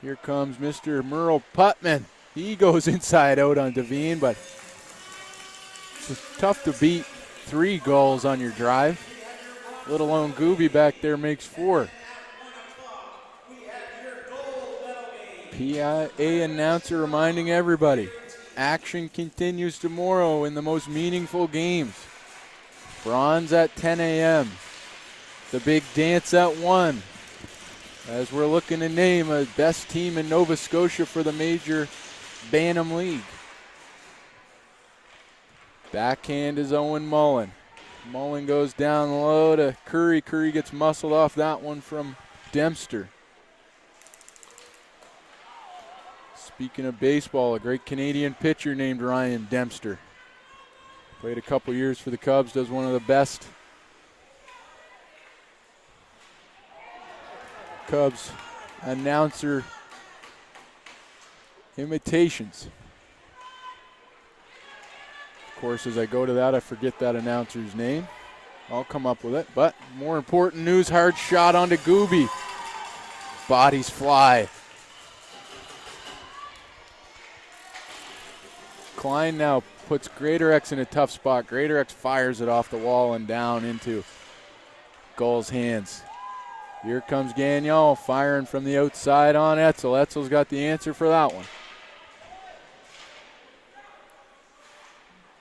Here comes Mr. Merle Putman. He goes inside out on Devine, but it's tough to beat 3 goals on your drive. Let alone Gooby back there makes 4. PIA announcer reminding everybody, action continues tomorrow in the most meaningful games. Bronze at 10 a.m. The big dance at 1. As we're looking to name a best team in Nova Scotia for the major Bantam League. Backhand is Owen Mullen. Mullen goes down low to Curry. Curry gets muscled off that one from Dempster. Speaking of baseball, a great Canadian pitcher named Ryan Dempster. Played a couple years for the Cubs, does one of the best Cubs announcer imitations. Of course, as I go to that, I forget that announcer's name. I'll come up with it. But more important news, hard shot onto Gooby. Bodies fly. Klein now puts Greater X in a tough spot. Greater X fires it off the wall and down into Gulls' hands. Here comes Gagnon firing from the outside on Etzel. Etzel's got the answer for that one.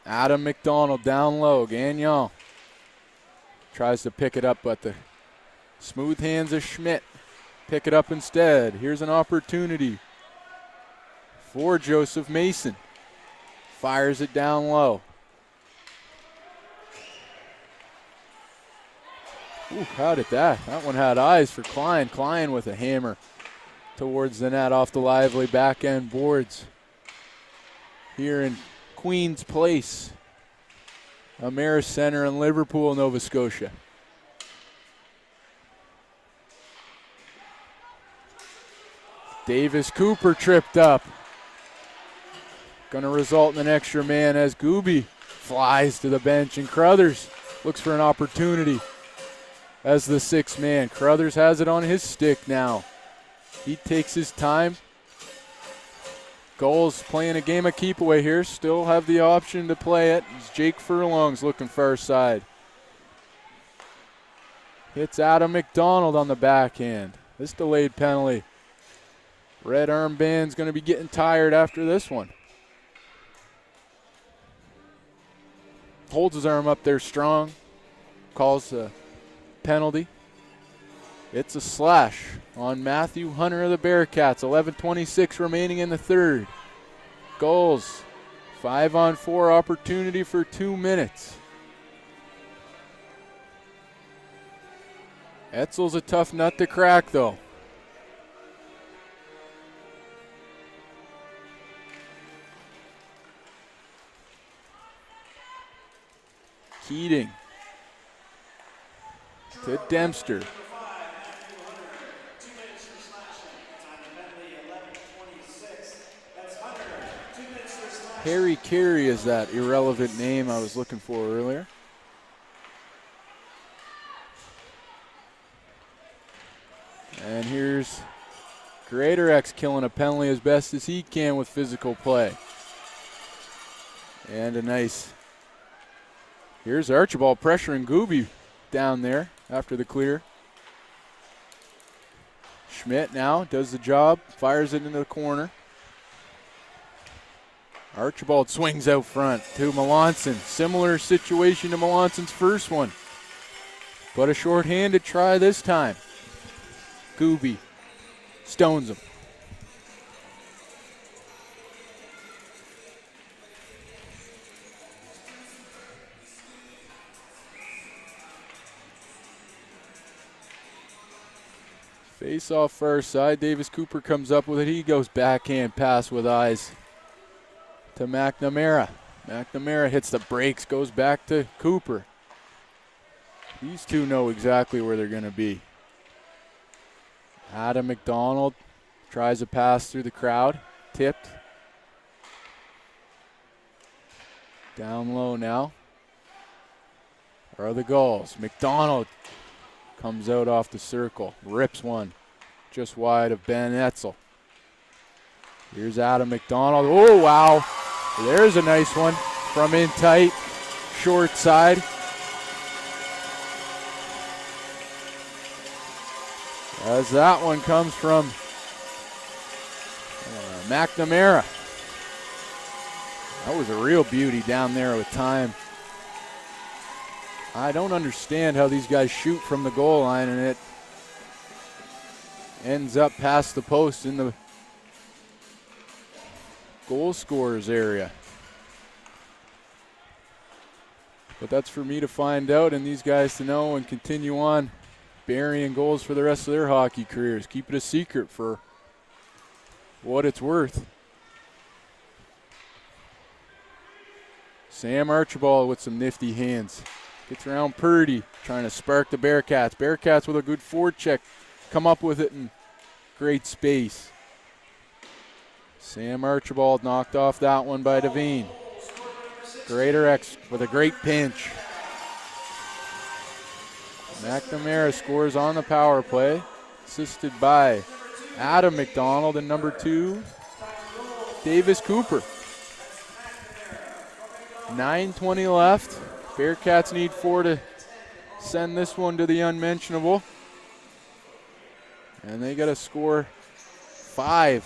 Adam McDonald down low. Gagnon tries to pick it up, but the smooth hands of Schmidt pick it up instead. Here's an opportunity for Joseph Mason. Fires it down low. Ooh, how did that? That one had eyes for Klein. Klein with a hammer towards the net off the lively back end boards here in Queen's Place, Ameris Center in Liverpool, Nova Scotia. Davis Cooper tripped up. Going to result in an extra man as Gooby flies to the bench, and Crothers looks for an opportunity as the sixth man. Crothers has it on his stick now. He takes his time. Gulls playing a game of keep away here. Still have the option to play it. It's Jake Furlong's looking far side. Hits Adam McDonald on the backhand. This delayed penalty. Red armband's going to be getting tired after this one. Holds his arm up there strong. Calls a penalty. It's a slash on Matthew Hunter of the Bearcats. 11:26 remaining in the third. Gulls 5-on-4 opportunity for 2 minutes. Etzel's a tough nut to crack though. Keating to Dempster. Harry Carey is that irrelevant name I was looking for earlier. And here's Greater X killing a penalty as best as he can with physical play. And a nice. Here's Archibald pressuring Gooby down there after the clear. Schmidt now does the job, fires it into the corner. Archibald swings out front to Melanson. Similar situation to Melanson's first one, but a shorthanded try this time. Gooby stones him. Face off first side. Davis Cooper comes up with it. He goes backhand pass with eyes to McNamara. McNamara hits the brakes, goes back to Cooper. These two know exactly where they're going to be. Adam McDonald tries a pass through the crowd. Tipped. Down low now are the Gulls. McDonald comes out off the circle. Rips one just wide of Ben Etzel. Here's Adam McDonald. Oh, wow. There's a nice one from in tight, short side. As that one comes from McNamara. That was a real beauty down there with time. I don't understand how these guys shoot from the goal line and it ends up past the post in the goal scorers area. But that's for me to find out and these guys to know and continue on burying goals for the rest of their hockey careers. Keep it a secret for what it's worth. Sam Archibald with some nifty hands. Gets around Purdy, trying to spark the Bearcats. Bearcats with a good forecheck. Come up with it in great space. Sam Archibald knocked off that one by Devine. Greater X with a great pinch. McNamara scores on the power play, assisted by Adam McDonald and number 2, Davis Cooper. 9:20 left. Bearcats need 4 to send this one to the unmentionable. And they got to score 5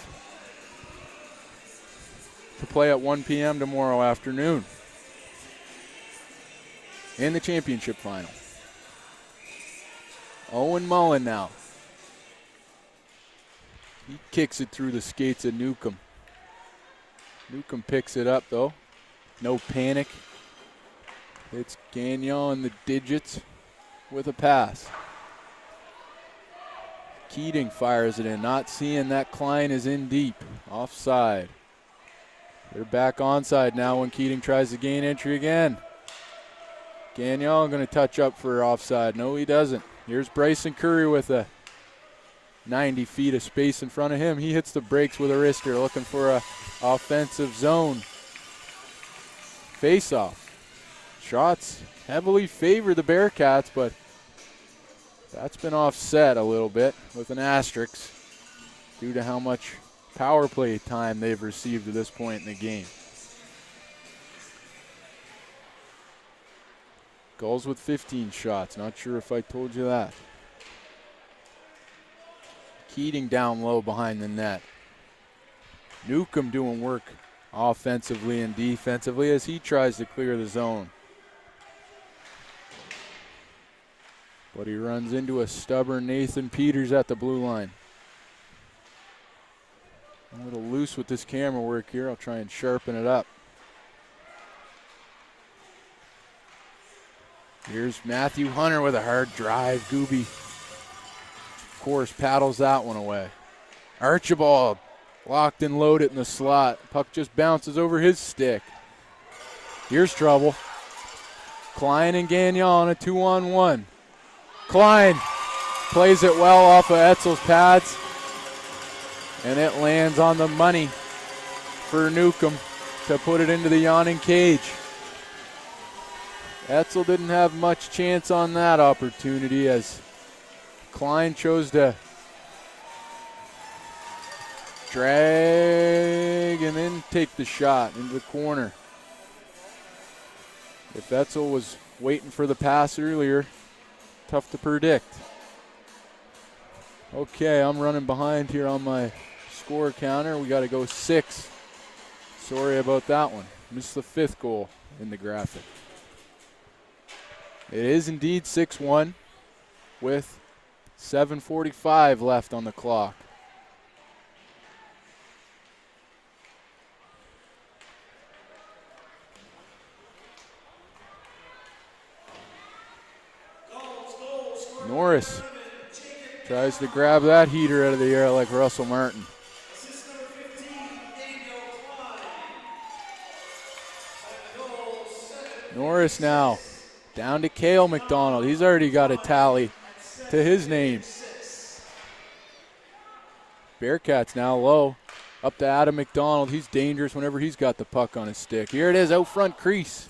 to play at 1 p.m. tomorrow afternoon in the championship final. Owen Mullen now. He kicks it through the skates of Newcomb. Newcomb picks it up though. No panic. It's Gagnon in the digits with a pass. Keating fires it in, not seeing that Klein is in deep. Offside. They're back onside now when Keating tries to gain entry again. Gagnon going to touch up for offside. No, he doesn't. Here's Bryson Curry with a 90 feet of space in front of him. He hits the brakes with a wrister, looking for a offensive zone face-off. Shots heavily favor the Bearcats, but that's been offset a little bit with an asterisk due to how much power play time they've received at this point in the game. Gulls with 15 shots. Not sure if I told you that. Keating down low behind the net. Newcomb doing work offensively and defensively as he tries to clear the zone. But he runs into a stubborn Nathan Peters at the blue line. A little loose with this camera work here. I'll try and sharpen it up. Here's Matthew Hunter with a hard drive. Gooby, of course, paddles that one away. Archibald locked and loaded in the slot. Puck just bounces over his stick. Here's trouble. Klein and Gagnon on a 2-on-1. Klein plays it well off of Etzel's pads, and it lands on the money for Newcomb to put it into the yawning cage. Etzel didn't have much chance on that opportunity as Klein chose to drag and then take the shot into the corner. If Etzel was waiting for the pass earlier, tough to predict. Okay, I'm running behind here on my score counter. We got to go 6. Sorry about that one. Missed the 5th goal in the graphic. It is indeed 6-1 with 7:45 left on the clock. Norris tries to grab that heater out of the air like Russell Martin. Norris now down to Cale McDonald. He's already got a tally to his name. Bearcats now low. Up to Adam McDonald. He's dangerous whenever he's got the puck on his stick. Here it is, out front crease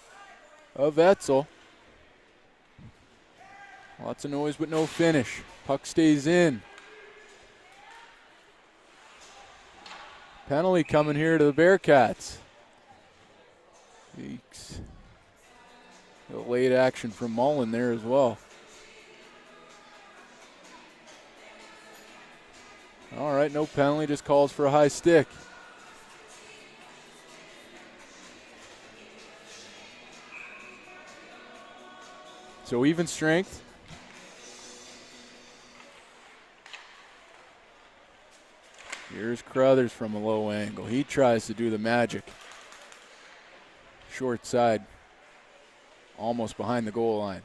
of Etzel. Lots of noise but no finish. Puck stays in. Penalty coming here to the Bearcats. Eeks. A late action from Mullen there as well. All right, no penalty, just calls for a high stick. So even strength. Here's Crothers from a low angle. He tries to do the magic. Short side, almost behind the goal line.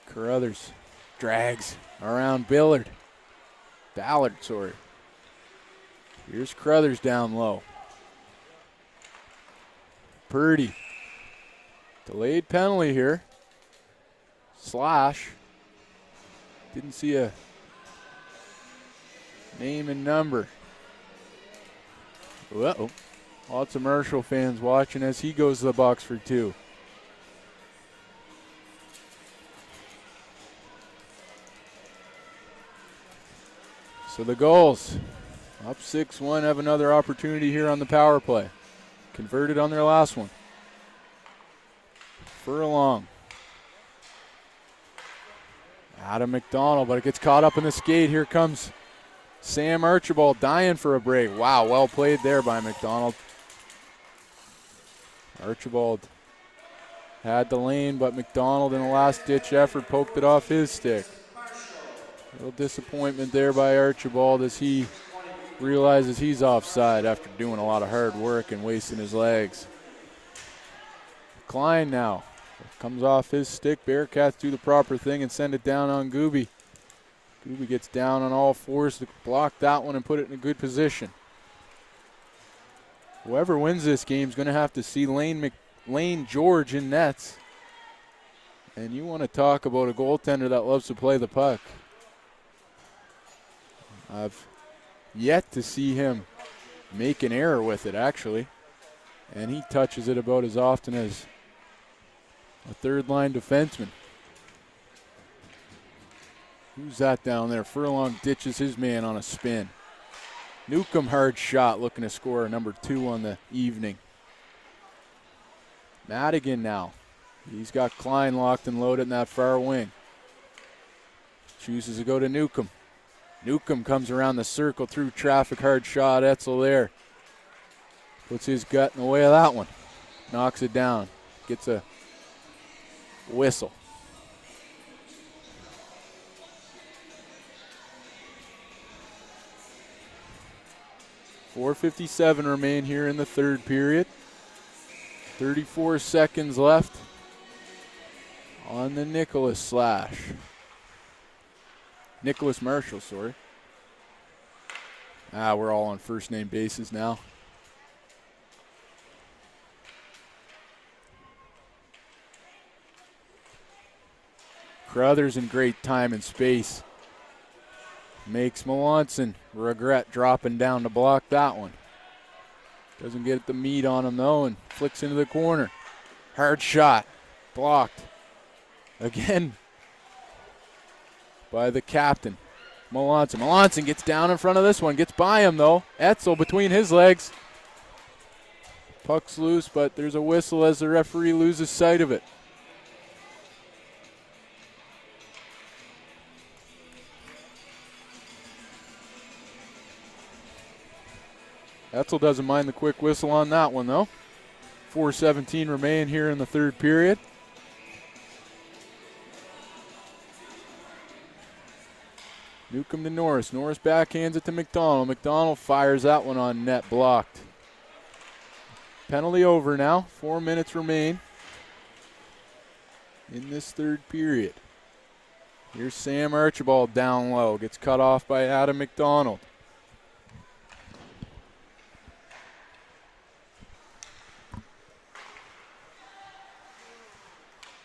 Crothers drags around Billard. Ballard, sorry. Here's Crothers down low. Purdy. Delayed penalty here. Slash. Didn't see a name and number. Uh-oh. Lots of Marshall fans watching as he goes to the box for 2. So the Gulls, up 6-1, have another opportunity here on the power play. Converted on their last one. Furlong. Adam McDonald, but it gets caught up in the skate. Here comes Sam Archibald dying for a break. Wow, well played there by McDonald. Archibald had the lane, but McDonald in a last-ditch effort poked it off his stick. A little disappointment there by Archibald as he realizes he's offside after doing a lot of hard work and wasting his legs. Klein now comes off his stick. Bearcats do the proper thing and send it down on Gooby. Gooby gets down on all fours to block that one and put it in a good position. Whoever wins this game is going to have to see Lane George in nets. And you want to talk about a goaltender that loves to play the puck. I've yet to see him make an error with it, actually. And he touches it about as often as a third-line defenseman. Who's that down there? Furlong ditches his man on a spin. Newcomb hard shot, looking to score number 2 on the evening. Madigan now. He's got Klein locked and loaded in that far wing. Chooses to go to Newcomb. Newcomb comes around the circle through traffic, hard shot. Etzel there. Puts his gut in the way of that one. Knocks it down. Gets a whistle. .457 remain here in the third period. 34 seconds left on the Nicholas slash. Nicholas Marshall, sorry. We're all on first name basis now. Crothers in great time and space. Makes Melanson regret dropping down to block that one. Doesn't get the meat on him though and flicks into the corner. Hard shot. Blocked. Again by the captain, Melanson. Melanson gets down in front of this one. Gets by him though. Etzel between his legs. Puck's loose, but there's a whistle as the referee loses sight of it. Etzel doesn't mind the quick whistle on that one, though. 4:17 remain here in the third period. Newcomb to Norris. Norris backhands it to McDonald. McDonald fires that one on net, blocked. Penalty over now. 4 minutes remain in this third period. Here's Sam Archibald down low. Gets cut off by Adam McDonald.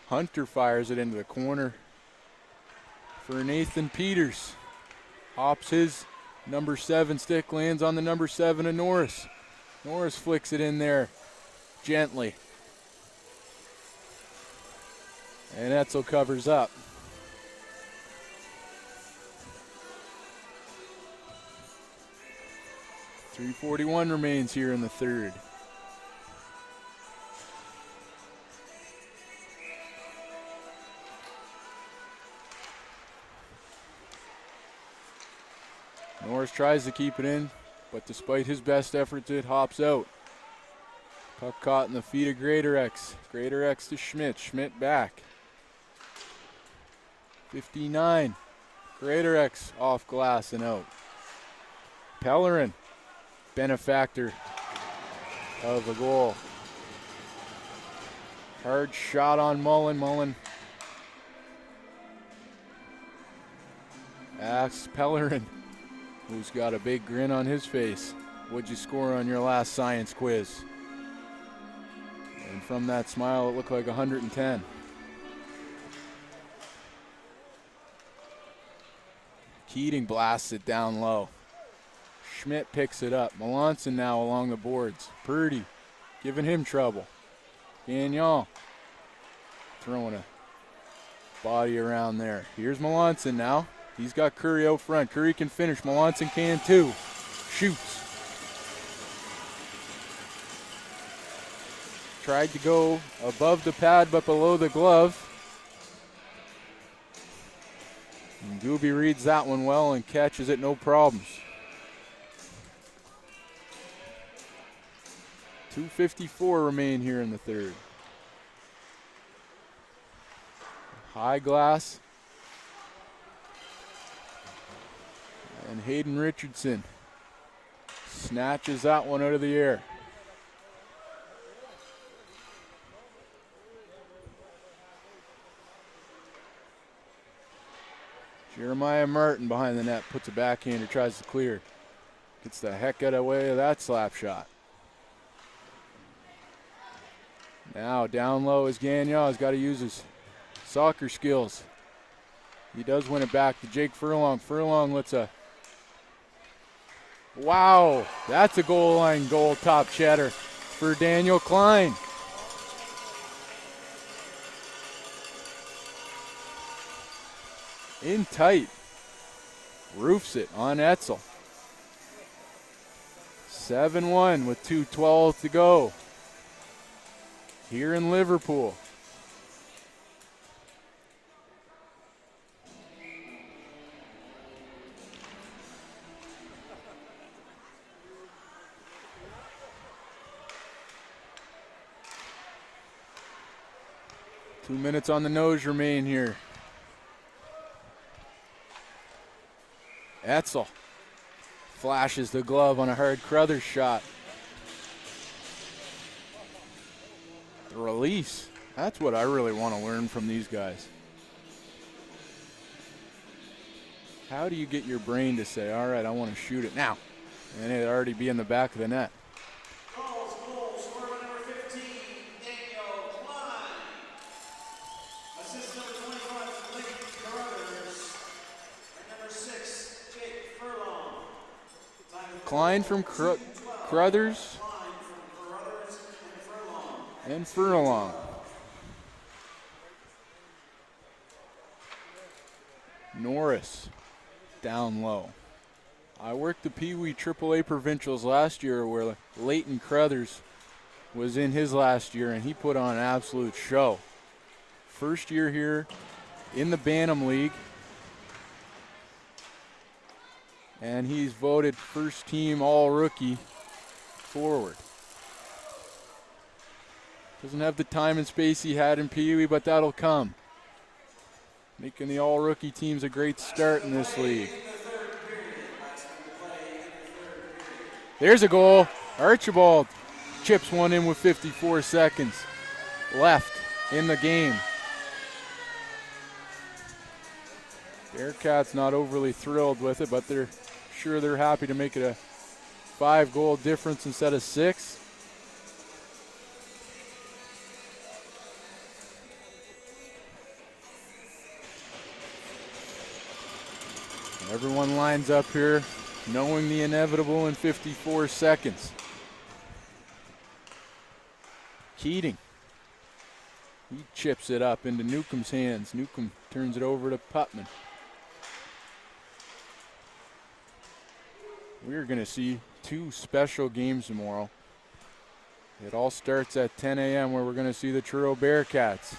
Hunter fires it into the corner for Nathan Peters. Hops his number 7 stick, lands on the number 7 of Norris. Norris flicks it in there gently. And Etzel covers up. .341 remains here in the third. Norris tries to keep it in, but despite his best efforts, it hops out. Puck caught in the feet of Greatorex. Greatorex to Schmidt. Schmidt back. 59. Greatorex off glass and out. Pellerin, benefactor of the goal. Hard shot on Mullen. Mullen asks Pellerin who's got a big grin on his face. What'd you score on your last science quiz? And from that smile, it looked like 110. Keating blasts it down low. Schmidt picks it up. Melanson now along the boards. Purdy giving him trouble. Gagnon throwing a body around there. Here's Melanson now. He's got Curry out front. Curry can finish. Melanson can too. Shoots. Tried to go above the pad but below the glove. And Gooby reads that one well and catches it no problems. 2:54 remain here in the third. High glass. And Hayden Richardson snatches that one out of the air. Jeremiah Martin behind the net puts a backhander, tries to clear. Gets the heck out of the way of that slap shot. Now down low is Gagnon. He's got to use his soccer skills. He does win it back to Jake Furlong. Furlong lets a... Wow, that's a goal line goal, top cheddar for Daniel Klein. In tight. Roofs it on Etzel. 7-1 with 2:12 to go. Here in Liverpool. Two minutes on the nose remain here. Etzel flashes the glove on a hard Crothers shot. The release, that's what I really want to learn from these guys. How do you get your brain to say, all right, I want to shoot it now, and it already be in the back of the net?
Gulls goal scorer number 15, Daniel Klein. Assist number 25, Lincoln Carruthers. And number 6, Jake Furlong.
Klein from Crothers and Furlong. Norris down low. I worked the Pee Wee AAA Provincials last year where Leighton Crothers was in his last year, and he put on an absolute show. First year here in the Bantam League, and he's voted first team all-rookie forward. Doesn't have the time and space he had in Pee Wee, but that'll come. Making the all-rookie teams a great start in this league. There's a goal. Archibald chips one in with 54 seconds left in the game. Bearcats not overly thrilled with it, but they're happy to make it a 5-goal difference instead of 6. Everyone lines up here, knowing the inevitable in 54 seconds. Keating. He chips it up into Newcomb's hands. Newcomb turns it over to Putman. We're going to see 2 special games tomorrow. It all starts at 10 a.m. where we're going to see the Truro Bearcats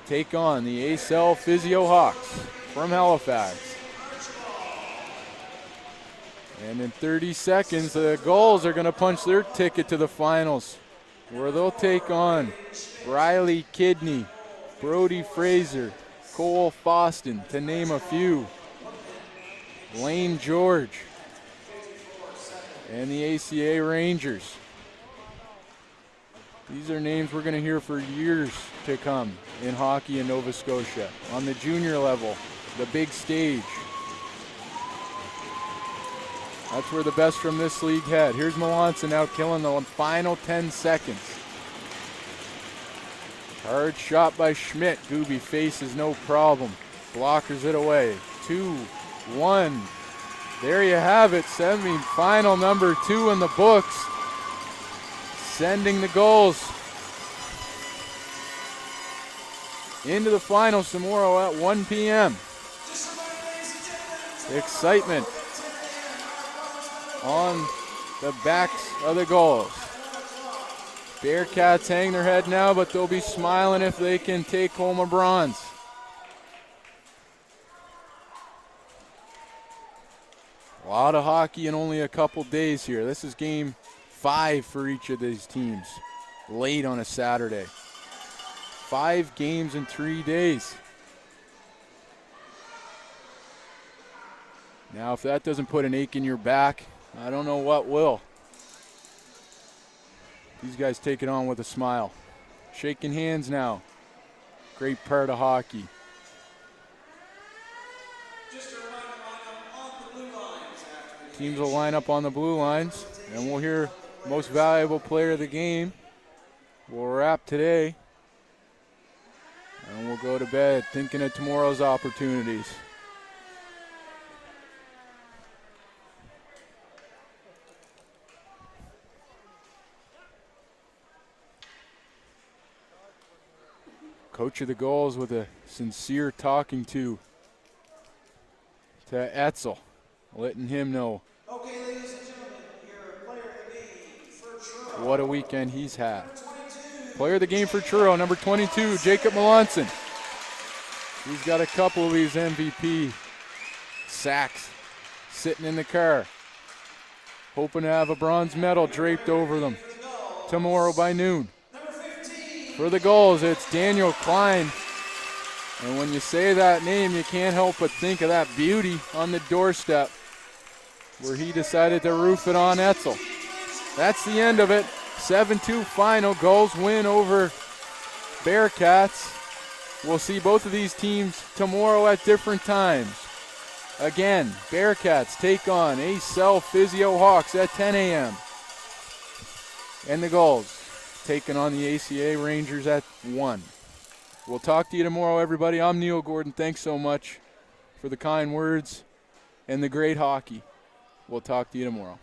take on the ACL Physio Hawks from Halifax. And in 30 seconds, the Gulls are going to punch their ticket to the finals, where they'll take on Riley Kidney, Brody Fraser, Cole Foston, to name a few. Lane George, and the ACA Rangers. These are names we're going to hear for years to come in hockey in Nova Scotia. On the junior level, the big stage, That's where the best from this league head. Here's Melanson now killing the final 10 seconds. Hard shot by Schmidt. Gooby faces no problem. Blockers it away. 2-1. There you have it. Semi-final number 2 in the books. Sending the Gulls into the finals tomorrow at 1 p.m. Excitement on the backs of the Gulls. Bearcats hang their head now, but they'll be smiling if they can take home a bronze. A lot of hockey in only a couple days here. This is game 5 for each of these teams, late on a Saturday. 5 games in 3 days. Now, if that doesn't put an ache in your back, I don't know what will. These guys take it on with a smile. Shaking hands now. Great part of hockey.
Just a reminder, line up on the blue lines after the
Teams will line up on the blue lines, and we'll hear most valuable player of the game. We'll wrap today, and we'll go to bed thinking of tomorrow's opportunities. Coach of the Gulls with a sincere talking to Etzel, letting him know
Okay, ladies and gentlemen, your player of the game for Truro.
what a weekend he's had. Player of the game for Truro, number 22, Jacob Melanson. He's got a couple of these MVP sacks sitting in the car, hoping to have a bronze medal draped over them tomorrow by noon. For the Gulls, it's Daniel Klein. And when you say that name, you can't help but think of that beauty on the doorstep where he decided to roof it on Etzel. That's the end of it. 7-2 final. Gulls win over Bearcats. We'll see both of these teams tomorrow at different times. Again, Bearcats take on Acel Physio Hawks at 10 a.m. And the Gulls taking on the ACA Rangers at 1. We'll talk to you tomorrow, everybody. I'm Neil Gordon. Thanks so much for the kind words and the great hockey. We'll talk to you tomorrow.